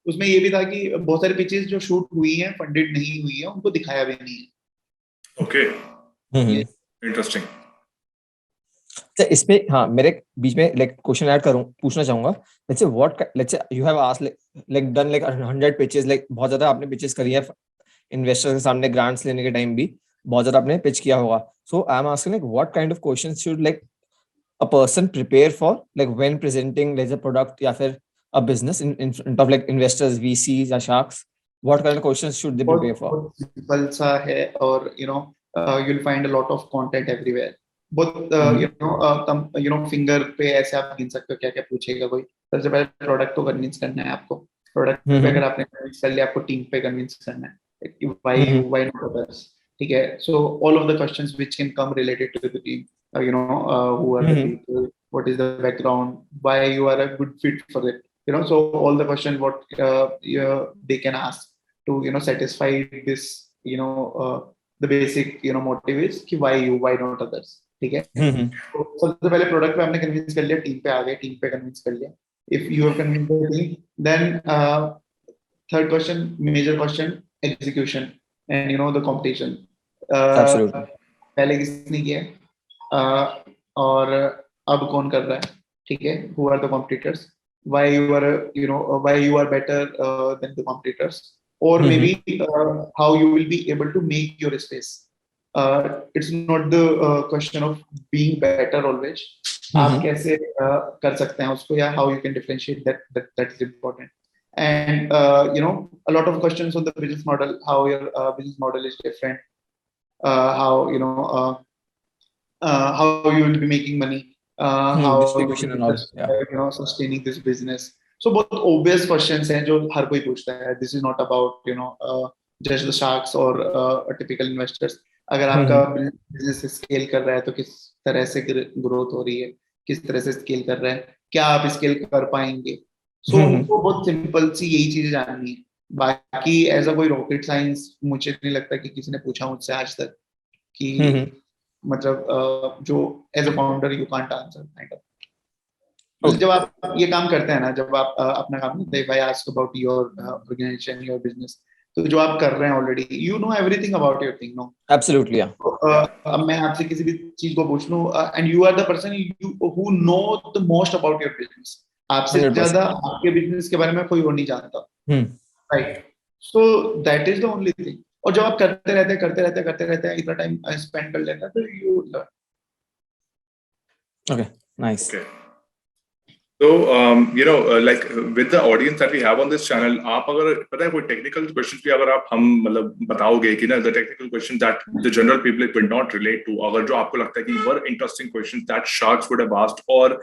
उसमें ये भी था कि बहुत सारे pitches जो shoot हुई हैं funded नहीं हुई है, उनको दिखाया भी नहीं है. Okay. Interesting. इसमें हाँ मेरे बीच में लाइक क्वेश्चन ऐड करूं, पूछना चाहूंगा. Let's say you have asked like done like 100 pitches, like बहुत ज्यादा आपने पिचेस करी है इन्वेस्टर्स के सामने, ग्रांट्स लेने के टाइम भी बहुत ज्यादा आपने पिच किया होगा. So I am asking like what kind of questions should like a person prepare for like when presenting like a product या फिर a business in front of like investors, VCs या sharks. What kind of questions should they prepare for? Simple सा है, और you'll find a lot of content everywhere. बहुत finger पे ऐसे आप गिन सकते हो क्या क्या पूछेगा कोई. सबसे पहले प्रोडक्ट को कन्विंस करना है आपको. प्रोडक्ट पे अगर आपने कन्विंस कर लिया, आपको टीम पे कन्विंस करना है. why not others, ठीक है. So all of the questions which can come related to the team, who are the people, what is the background, why you are a good fit for it, so all the questions what they can ask to satisfy this, the basic motive is कि why not others, ठीक है. तो सबसे पहले product पे आपने convince कर लिया, टीम पे आ गए, टीम पे कन्विंस कर लिया. If you have convince the team, then third question, major question, execution and the competition. पहले किसने किया और अब कौन कर रहा है, ठीक है. Who are the competitors, why you are why you are better than the competitors, or maybe how you will be able to make your space. It's not the question of being better always. आप कैसे कर सकते हैं उसको, या how you can differentiate that is important. And a lot of questions on the business model, how your business model is different, how how you will be making money, how you will distribution be and all. Yeah. sustaining this business. So बहुत obvious questions हैं जो हर कोई पूछता है. This is not about just the sharks or a typical investors. अगर आपका business scale कर रहा है तो किस तरह से ग्रोथ हो रही है, किस तरह से स्केल कर रहा है, क्या आप स्केल कर पाएंगे. सो उनको बहुत सिंपल सी यही चीजें जाननी है. बाकी एज अ कोई रॉकेट साइंस मुझे नहीं लगता कि किसी ने पूछा मुझसे आज तक कि मतलब जो as a founder you can't answer kind of. जब आप ये काम करते हैं ना, जब आप अपना काम करते हैं, भाई ask about your organisation, your business, तो जो आप कर रहे हैं already, you know everything about your thing. No, absolutely. अब मैं आपसे किसी भी चीज को पूछ लूं and you are the person who know the most about your business. आपसे 100%. ज्यादा आपके बिजनेस के बारे में कोई और नहीं जानता, right? So that is the only thing. और जब आप करते रहते हैं इतना टाइम स्पेंड कर लेते हैं, तो you learn. Okay, nice. Okay. So, like with the audience that we have on this channel, आप अगर पता है कोई technical questions भी अगर आप हम मतलब बताओगे कि ना, the technical questions that the general public will not relate to, अगर जो आपको लगता है कि were interesting questions that sharks would have asked और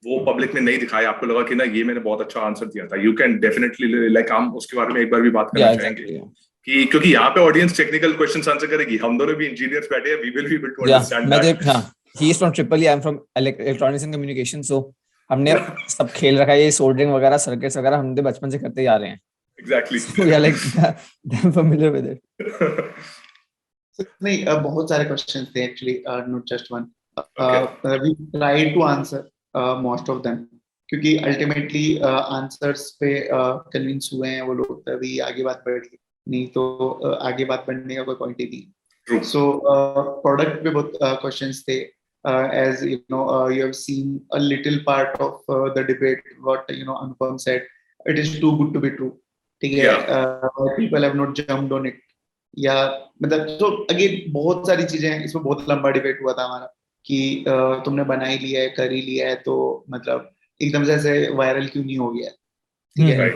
वो पब्लिक ने नहीं दिखाया, आपको लगा कि ना ये मैंने बहुत अच्छा आंसर दिया था, you can definitely like हम उसके बारे में एक बार भी बात करना चाहेंगे कि क्योंकि यहाँ पे ऑडियंस टेक्निकल क्वेश्चंस आंसर करेगी. हम दोनों भी इंजीनियर्स बैठे हैं, we will be able to understand that. He is from Triple E, I am from Electronics and Communication, so हमने सब खेल रखा है, ये सोल्डरिंग वगैरह, सर्किट्स वगैरह हम तो बचपन से करते जा रहे हैं. Exactly. So we are like damn familiar with it. नहीं, बहुत सारे क्वेश्चंस थे actually, not just one. We tried to answer most of them, क्योंकि ultimately answers पे convince हुए हैं वो लोग, तभी आगे बात बढ़ी. नहीं तो आगे बात बढ़ने का कोई पॉइंट ही नहीं. So product पे बहुत questions थे. As you know, you have seen a little part of the debate. What Anupam said, it is too good to be true. ठीक है, people have not jumped on it. या मतलब तो again बहुत सारी चीजें हैं, इसमें बहुत लंबा डिबेट हुआ था हमारा कि तुमने बना ही लिया है, कर ही लिया है, तो मतलब एकदम से ऐसे वायरल क्यों नहीं हो गया. ठीक है,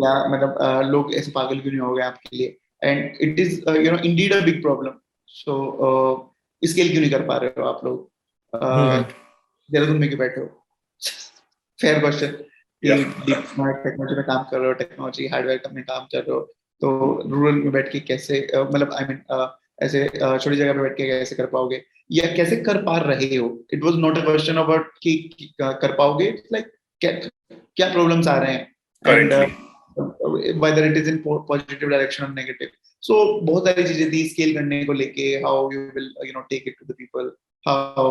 या मतलब लोग ऐसे पागल क्यों नहीं हो गए आपके लिए. And it is indeed a big problem. So scale क्यों नहीं कर पा रहे हो आप लोग, देहरादून में क्यों बैठे हो. Fair question. टेक्नोलॉजी में काम कर रहे हो, टेक्नोलॉजी हार्डवेयर में काम कर रहे हो, तो रूरल में बैठ के कैसे मतलब आई मीन ऐसे छोटी जगह पे बैठ के कैसे कर पाओगे, या कैसे कर पा रहे हो. It was not a question about कि कर पाओगे, लाइक क्या प्रॉब्लम्स आ रहे हैं, and whether it is in positive direction or negative. So बहुत सारी चीजें थी स्केल करने को लेके, how you will take it to the people, how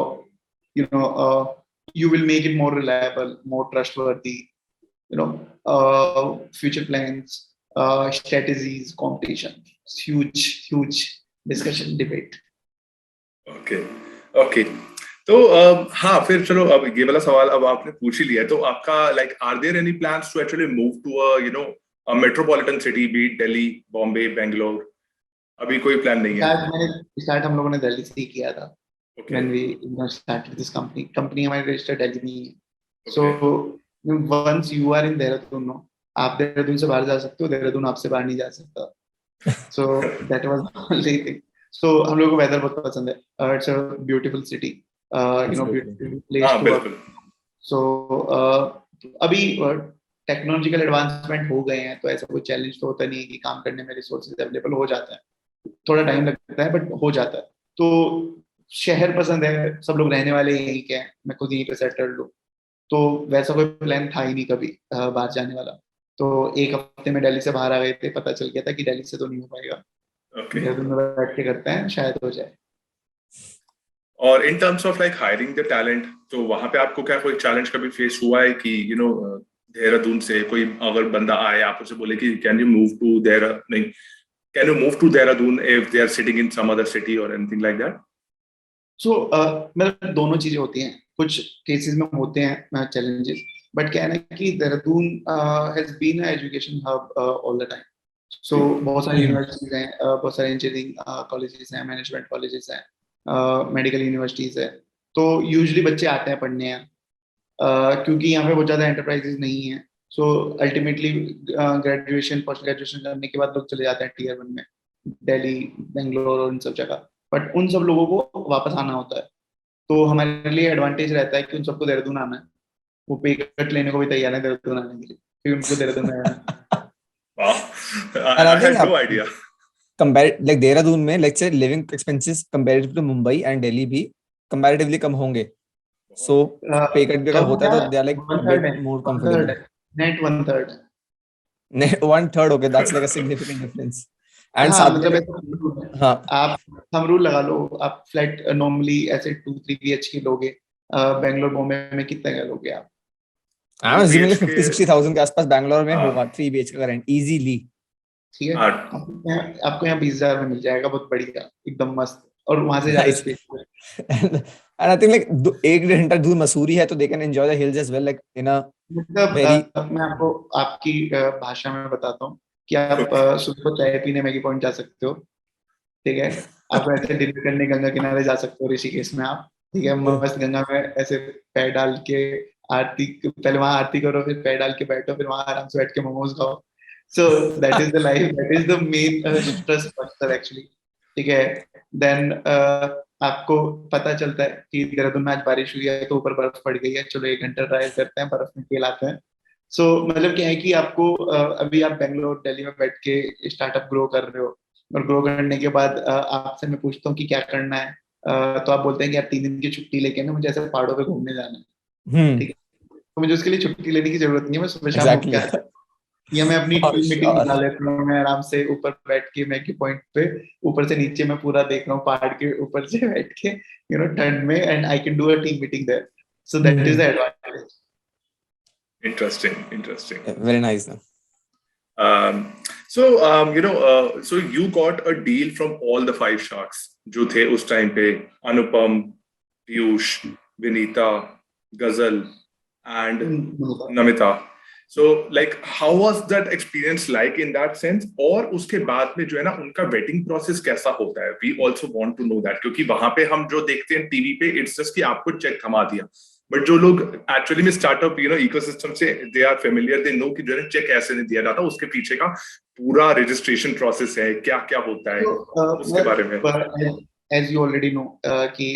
you will make it more reliable, more trustworthy, future plans, strategies, competition. Huge discussion, debate. Okay. तो हाँ, फिर चलो अब ये वाला सवाल अब आपने पूछ ही लिया, तो आपका like are there any plans to actually move to a metropolitan city, be it Delhi, Bombay, Bangalore? अभी कोई प्लान नहीं है. स्टार्ट हम लोगों ने दिल्ली से ही किया था. When we started this company हमारी रजिस्टर दिल्ली में ही है. So once you are in Dehradun, आप देहरादून से बाहर जा सकते हो, देहरादून आपसे बाहर नहीं जा सकता. So that was the only thing. So हम लोगों को वेदर बहुत पसंद है. It's a beautiful city, beautiful place to work. So अभी टेक्नोलॉजिकल एडवांसमेंट हो गए हैं, तो ऐसा कोई चैलेंज तो होता नहीं है कि काम करने में रिसोर्सेज अवेलेबल हो जाता है. थोड़ा टाइम लगता है बट हो जाता है. तो शहर पसंद है, सब लोग रहने वाले यहीं के हैं, मैं खुद यहीं पे सेटल हूँ, तो वैसा कोई प्लान था ही नहीं कभी बाहर जाने वाला. तो एक हफ्ते में दिल्ली से बाहर आ गए थे, पता चल गया था कि दिल्ली से तो नहीं हो पाएगा. देहरादून में बैठ के करते हैं, शायद हो जाए. और in terms of like hiring the talent, तो वहां पे आपको क्या कोई चैलेंज कभी फेस हुआ है कि देहरादून से कोई अगर बंदा आए, आप उसे बोले कि can you move to Dehradun if they are sitting in some other city और एनीथिंग लाइक दैट? सो मतलब दोनों चीजें होती हैं. कुछ केसेस में होते हैं चैलेंजेस, बट क्या है ना कि Dehradun has been a education hub all the time. So बहुत सारी यूनिवर्सिटीज हैं, बहुत सारे इंजीनियरिंग कॉलेजेस हैं, मैनेजमेंट कॉलेजेस हैं, मेडिकल यूनिवर्सिटीज है. तो यूजुअली बच्चे आते हैं पढ़ने यहाँ, क्योंकि यहाँ पे बहुत ज्यादा एंटरप्राइजेस नहीं है. So ultimately graduation post graduation करने के बाद लोग चले जाते हैं टीयर 1 में, दिल्ली, बेंगलोर और इन सब जगह. बट उन सब लोगों को वापस आना होता है. तो हमारे लिए एडवांटेज रहता है कि उन सबको देहरादून आना है. वो पे कट लेने को भी तैयार है देहरादून आने के लिए, क्योंकि उनको देहरादून में रहना है. Wow. And I I think had no idea. compare like Dehradun में let's say living expenses comparative to Mumbai and Delhi भी comparatively कम होंगे. So पे कट भी अगर होता है तो they are like a bit more comfortable. Net 1/3 है. 1/3, okay, that's like a significant difference. And हाँ, साथ में मतलब ऐसा हाँ आप हम रूल लगा लो. आप फ्लैट नॉर्मली ऐसे 2-3 BHK लोगे, बेंगलोर बॉम्बे में कितने का लोगे आप? I'm assuming like BHK 50-60,000 के आसपास बैंगलोर में हाँ. होगा 3 BHK का रेंट easily. ठीक है, हाँ. आपको यहाँ 20,000 में मिल जाएगा, बहुत बढ़िया, एकदम मस्त. और वहां से ज्यादा Nice. स्पेस है. And I think like 1-1.5 दूर मसूरी है तो they can enjoy the hills as well, like in a मतलब very मैं आपको आपकी भाषा में बताता हूँ कि आप सुबह को चाय पीने मैगी पॉइंट जा सकते हो. ठीक है, आप ऐसे डिनर करने गंगा किनारे जा सकते हो ऋषिकेश में आप. ठीक है, मस्त गंगा में ऐसे पैर डाल के आरती, पहले वहां आरती करो, फिर पैर डाल के बैठो, फिर वहां आराम से बैठ के मोमोज खाओ. सो that is the life, that is the main stress buster actually. ठीक है, देन आपको पता चलता है कि देहरादून में आज बारिश हुई है तो ऊपर बर्फ पड़ गई है, चलो 1 घंटा ट्रायल करते हैं, बर्फ में खेलाते हैं. सो मतलब क्या है कि आपको अभी आप बेंगलोर दिल्ली में बैठ के स्टार्टअप ग्रो कर रहे हो, और ग्रो करने के बाद आपसे मैं पूछता हूँ कि क्या करना है, तो आप बोलते हैं कि यार 3 दिन की छुट्टी लेके ना मुझे ऐसे पहाड़ों पे घूमने जाना है. ठीक है, तो मुझे उसके लिए छुट्टी लेने की जरूरत नहीं है, मैं सुबह शाम होके exactly. आता हूँ. या मैं अपनी For टीम मीटिंग sure. बुला लेता हूँ, मैं आराम से ऊपर बैठ के मैगी पॉइंट पे ऊपर से नीचे मैं पूरा देख रहा हूँ पहाड़ के ऊपर से बैठ के, ठंड में, and I can do a team meeting there. So that is the advantage. Interesting. Very nice. So you got a deal from all the 5 sharks जो थे उस टाइम पे, अनुपम, पीयूष, विनीता, गजल and Namita. So like how was that experience like in that sense? और उसके बाद में जो है ना उनका वेटिंग प्रोसेस कैसा होता है? We also want to know that, क्योंकि वहां पे हम जो देखते हैं टीवी पे इट्स जस्ट कि आपको चेक थमा दिया, बट जो लोग एक्चुअली में स्टार्टअप इकोसिस्टम से they are familiar, they know कि जो है चेक ऐसे नहीं दिया जाता, उसके पीछे का पूरा रजिस्ट्रेशन प्रोसेस है, क्या क्या होता है, उसके बारे में. एज यू ऑलरेडी नो कि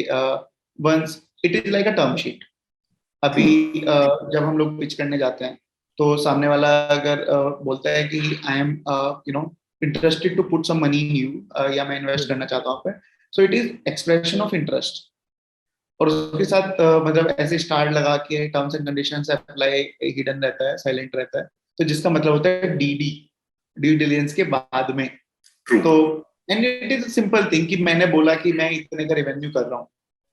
once it is like a term sheet. अभी जब हम लोग पिच करने जाते हैं तो सामने वाला अगर बोलता है कि I am interested to put some money in you, या मैं इन्वेस्ट करना चाहता हूँ आप पे, so it is expression of interest. और उसके साथ मतलब ऐसे स्टार लगा के terms and conditions apply hidden रहता है, साइलेंट रहता है, तो जिसका मतलब होता है डीडी, ड्यू डिलिजेंस के बाद में. तो and it is a simple thing कि मैंने बोला कि मैं इतने का रेवेन्यू कर रहा हूँ.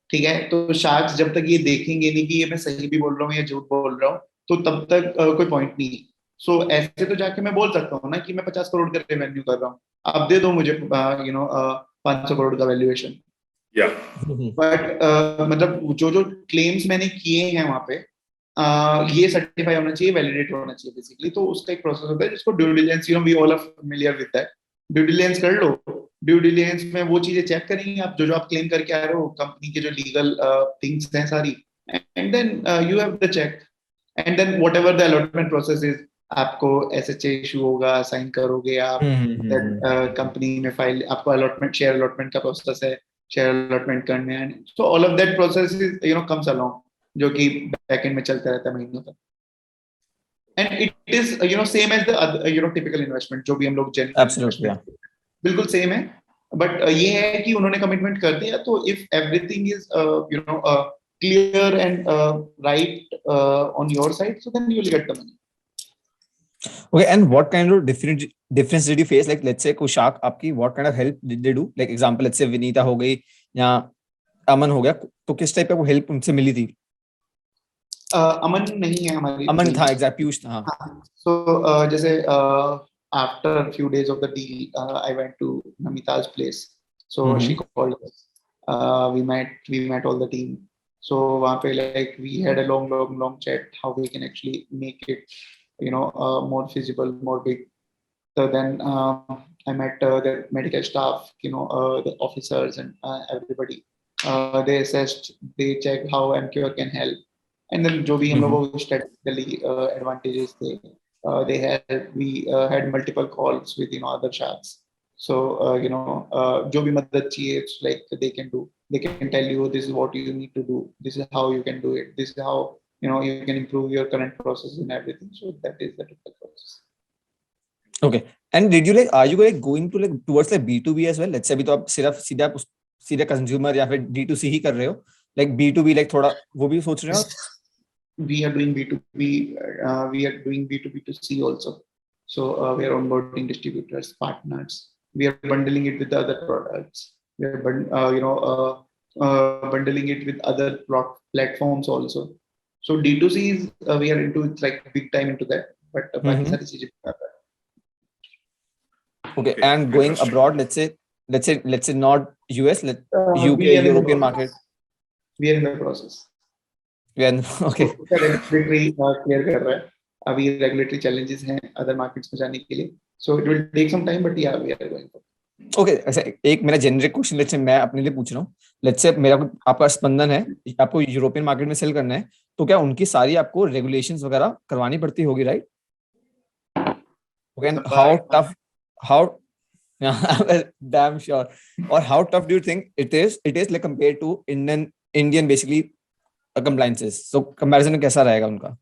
ठीक है, तो शार्क्स जब तक ये देखेंगे नहीं कि ये मैं सही भी बोल रहा हूँ या झूठ बोल रहा हूँ, तो तब तक कोई पॉइंट नहीं. सो ऐसे तो जाके मैं बोल सकता हूँ ना कि मैं 50 करोड़ का रेवेन्यू कर रहा हूँ, आप दे दो मुझे 500 करोड़ का वैल्यूएशन. बट मतलब जो जो क्लेम्स मैंने किए हैं वहां पे, ये सर्टिफाई होना चाहिए, वैलिडेट होना चाहिए बेसिकली. तो उसका एक प्रोसेस होता है जिसको due diligence, we all are familiar with that. Due diligence कर लो. ड्यू डिलिजेंस में वो चीजें चेक करेंगे आप जो जो आप क्लेम करके आ रहे हो, कंपनी के जो लीगल थिंग्स हैं सारी, and then you have the check, and then whatever the allotment process is, आपको एसएचए इशू होगा, साइन करोगे आप, कंपनी में फाइल, आपको अलॉटमेंट, शेयर अलॉटमेंट का प्रोसेस है, शेयर अलॉटमेंट करने हैं. So all of that process is comes along, जो कि बैक एंड में चलता रहता है महीनों तक. And it is same as the typical investment जो भी हम लोग Absolutely, yeah. बिल्कुल सेम है. बट ये है कि उन्होंने कमिटमेंट कर दिया, तो if everything is clear and right on your side, so then you will get the money. Okay, and what kind of difference did you face? Like, let's say Kushaq आपकी, what kind of help did they do? Like example, let's say Vinita हो गई या अमन हो गया, तो किस type का help उनसे मिली थी? अमन नहीं है हमारी. अमन था, एग्जैक्ट, पीयूष था. So जैसे after a few days of the deal, I went to Namita's place. So she called us. We met all the team. So वहाँ पे like we had a long chat how we can actually make it, more feasible, more big. So then I met the medical staff, the officers and everybody. They assessed, they checked how MQR can help, and then जो भी हम लोगों को strategically advantages थे, they had we had multiple calls with other sharks. So जो भी मदद चाहिए, it's like they can do. They can tell you this is what you need to do. This is how you can do it. This is how you can improve your current process and everything. So that is the typical process. Okay. And did you are you going to towards B2B as well? Let's say अभी तो आप सिर्फ सीधा consumer या फिर D2C ही कर रहे हो, B2B थोड़ा वो भी सोच रहे हो? We are doing B2B. We are doing B2B2C also. So we are onboarding distributors, partners. We are bundling it with the other products. We are bundling it with other platforms also. So D2C is we are into big time into that. But बाकी सारी चीजें Okay, and going abroad, let's say not US, UK, European market. We are in the process. We are okay. Regulatory clear कर रहा है. अभी regulatory challenges हैं other markets में जाने के लिए. So it will take some time, but yeah, we are going for. Okay, ऐसा एक मेरा जेनरिक क्वेश्चन let's say मैं अपने लिए पूछ रहा हूँ. Let's say मेरा आपका स्पंदन है, आपको यूरोपियन मार्केट में सेल करना है, तो क्या उनकी सारी आपको रेगुलेशंस वगैरह करवानी पड़ती होगी, right? Okay, and how damn sure. Or how tough do you think it is compared to Indian basically compliances? So comparison में कैसा रहेगा उनका?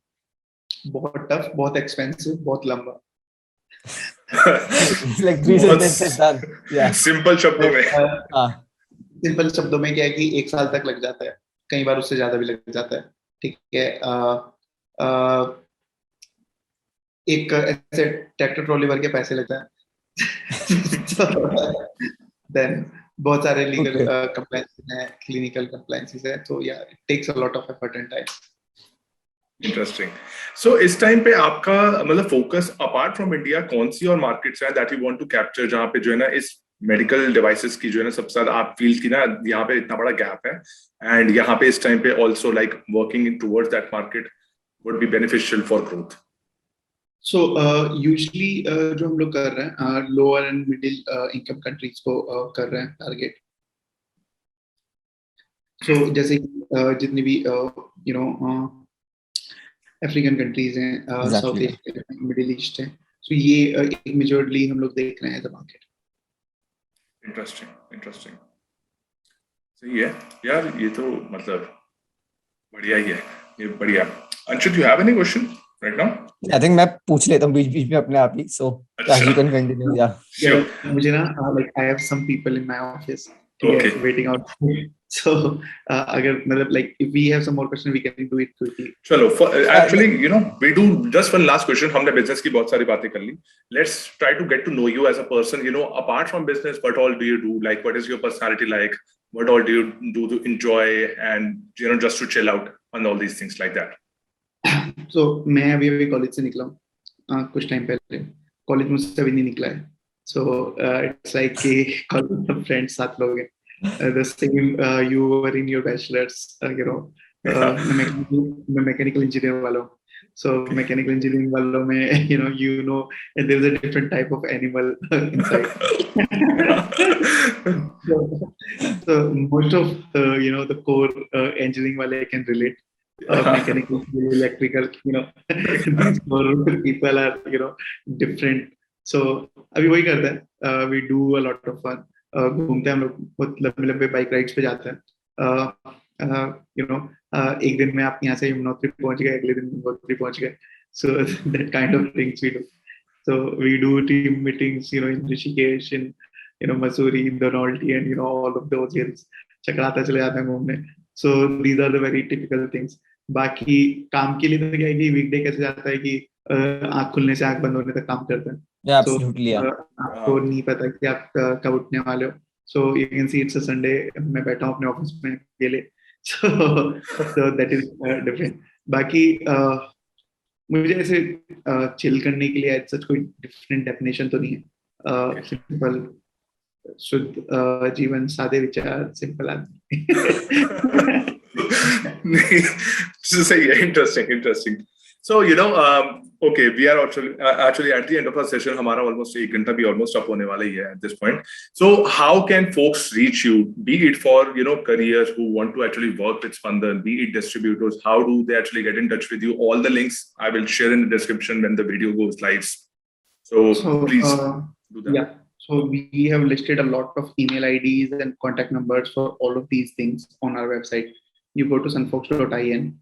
बहुत tough, बहुत expensive, बहुत लंबा. It's like 3 sentences done. Yeah. Simple शब्दों में. Simple शब्दों में क्या है कि 1 साल तक लग जाता है, कई बार उससे ज्यादा भी लग जाता है. ठीक है. एक ऐसे ट्रैक्टर ट्रॉली भर के पैसे लेता है. Then बहुत सारे legal compliances हैं, clinical compliances हैं, so yeah, it takes a lot of effort and time. Interesting. So इस टाइम पे आपका मतलब फोकस अपार्ट फ्रॉम इंडिया कौन सी और मार्केट्स हैं that you want to capture, जहाँ पे जो है ना इस मेडिकल डिवाइसेस की जो है ना सबसे ज्यादा आप फील की ना यहाँ पे इतना बड़ा गैप है, एंड यहाँ पे इस टाइम पे also working towards that market would be beneficial for growth? So usually जो हम लोग कर रहे हैं lower and middle income countries को कर रहे हैं target. So जैसे जितनी भी African countries हैं, South Asia, Middle East हैं, so ये majorly हम लोग देख रहे हैं as a market. Interesting. सही है यार, ये तो मतलब बढ़िया ही है, ये बढ़िया. Anshit, you have any question right now? I think मैं पूछ लेता हूँ बीच में अपने आप ही, so you can continue. Yeah. Sure. मुझे ना I have some people in my office waiting out. So अगर मतलब if we have some more questions we can do it quickly. चलो, actually we do just one last question. हमने business की बहुत सारी बातें कर ली. Let's try to get to know you as a person. Apart from business, what all do you do? Like, what is your personality like? What all do you do to enjoy and just to chill out and all these things like that? So मैं अभी college से निकला हूँ कुछ time पहले. College मुझसे अभी नहीं निकला है. So it's like कि कॉलेज में फ्रेंड्स 7 लोग हैं. The same you were in your bachelor's, मैं mechanical engineering वाला हूँ. So mechanical engineering वालों में there's a different type of animal inside. So most of the core engineering वाले can relate. Mechanical, electrical, these core people are different. So अभी वही करते हैं. We do a lot of fun. घूमते हैं हम लोग, बहुत लंबे बाइक राइड्स पे जाते हैं. एक दिन में आप यहाँ से यमुनोत्री पहुंच गए, अगले दिन गंगोत्री पहुंच गए. So that kind of things we do. So we do team meetings, in Rishikesh, in Mussoorie, in the Noralty, and all of those hills. Chakrata चले जाते हैं घूमने. So these are the very typical things. बाकी काम के लिए तो क्या है कि वीकडे कैसे जाता है कि आँख खुलने से आँख बंद होने तक काम करते हैं. आपको नहीं पता कि आप कब उठने वाले हो. So you can see it's a Sunday. मैं बैठा हूँ अपने ऑफिस में अकेले. So that is different. बाकी मुझे ऐसे चिल करने के लिए सच कोई डिफरेंट डेफिनेशन तो नहीं है. सिंपल शुद्ध जीवन, सादे विचार, सिंपल आदमी. Interesting. So, okay, we are actually at the end of our session. हमारा almost 1 घंटा भी almost up होने वाला ही है at this point. So, how can folks reach you? Be it for, careers who want to actually work with Spandan, be it distributors, how do they actually get in touch with you? All the links I will share in the description when the video goes live. So please do that. Yeah. So we have listed a lot of email IDs and contact numbers for all of these things on our website. You go to sunfox.in.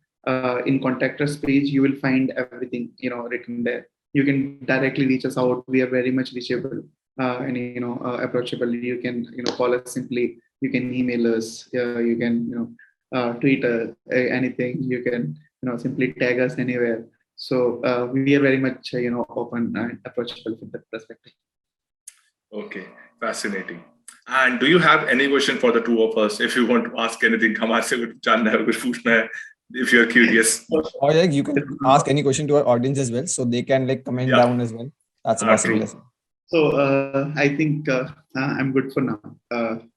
In contact us page, you will find everything written there. You can directly reach us out. We are very much reachable and approachable. You can call us simply. You can email us. You can tweet anything. You can simply tag us anywhere. So we are very much open and approachable from that perspective. Okay, fascinating. And do you have any question for the two of us? If you want to ask anything, हमारे से कुछ जानना है, कुछ पूछना है, if you're curious. Or like you can ask any question to our audience as well, so they can like comment down as well. That's possible as well. So I think I'm good for now.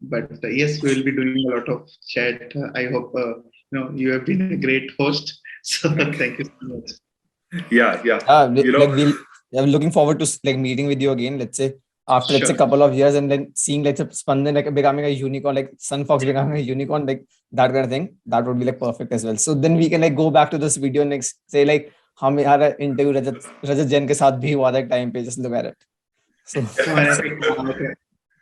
But yes, we will be doing a lot of chat. I hope you have been a great host. So thank you so much. Yeah. I'm looking forward to like meeting with you again. Let's say after let's say a couple of years, and then seeing let's say Spandan like becoming a unicorn, like Sunfox becoming a unicorn, like that kind of thing. That would be like perfect as well. So then we can like go back to this video next. Say like हमारा interview Rajat Jain के साथ भी हुआ था time पे. Just look at it. So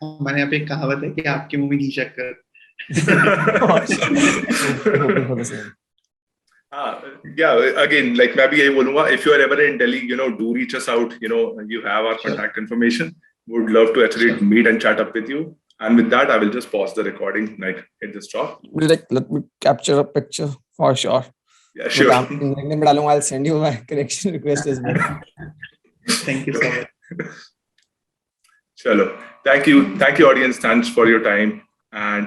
हमारे यहाँ पे कहावत है कि आपके मुंह में घी शक्कर. Yeah, again, like maybe I बोलूँगा, if you are ever in Delhi, do reach us out. You have our contact information. Would love to actually meet and chat up with you. And with that, I will just pause the recording, like hit the stop. Like, let me capture a picture for sure. Yeah, sure. I'll send you my connection request as well. Thank you so much. Chalo. Thank you, audience. Thanks for your time. And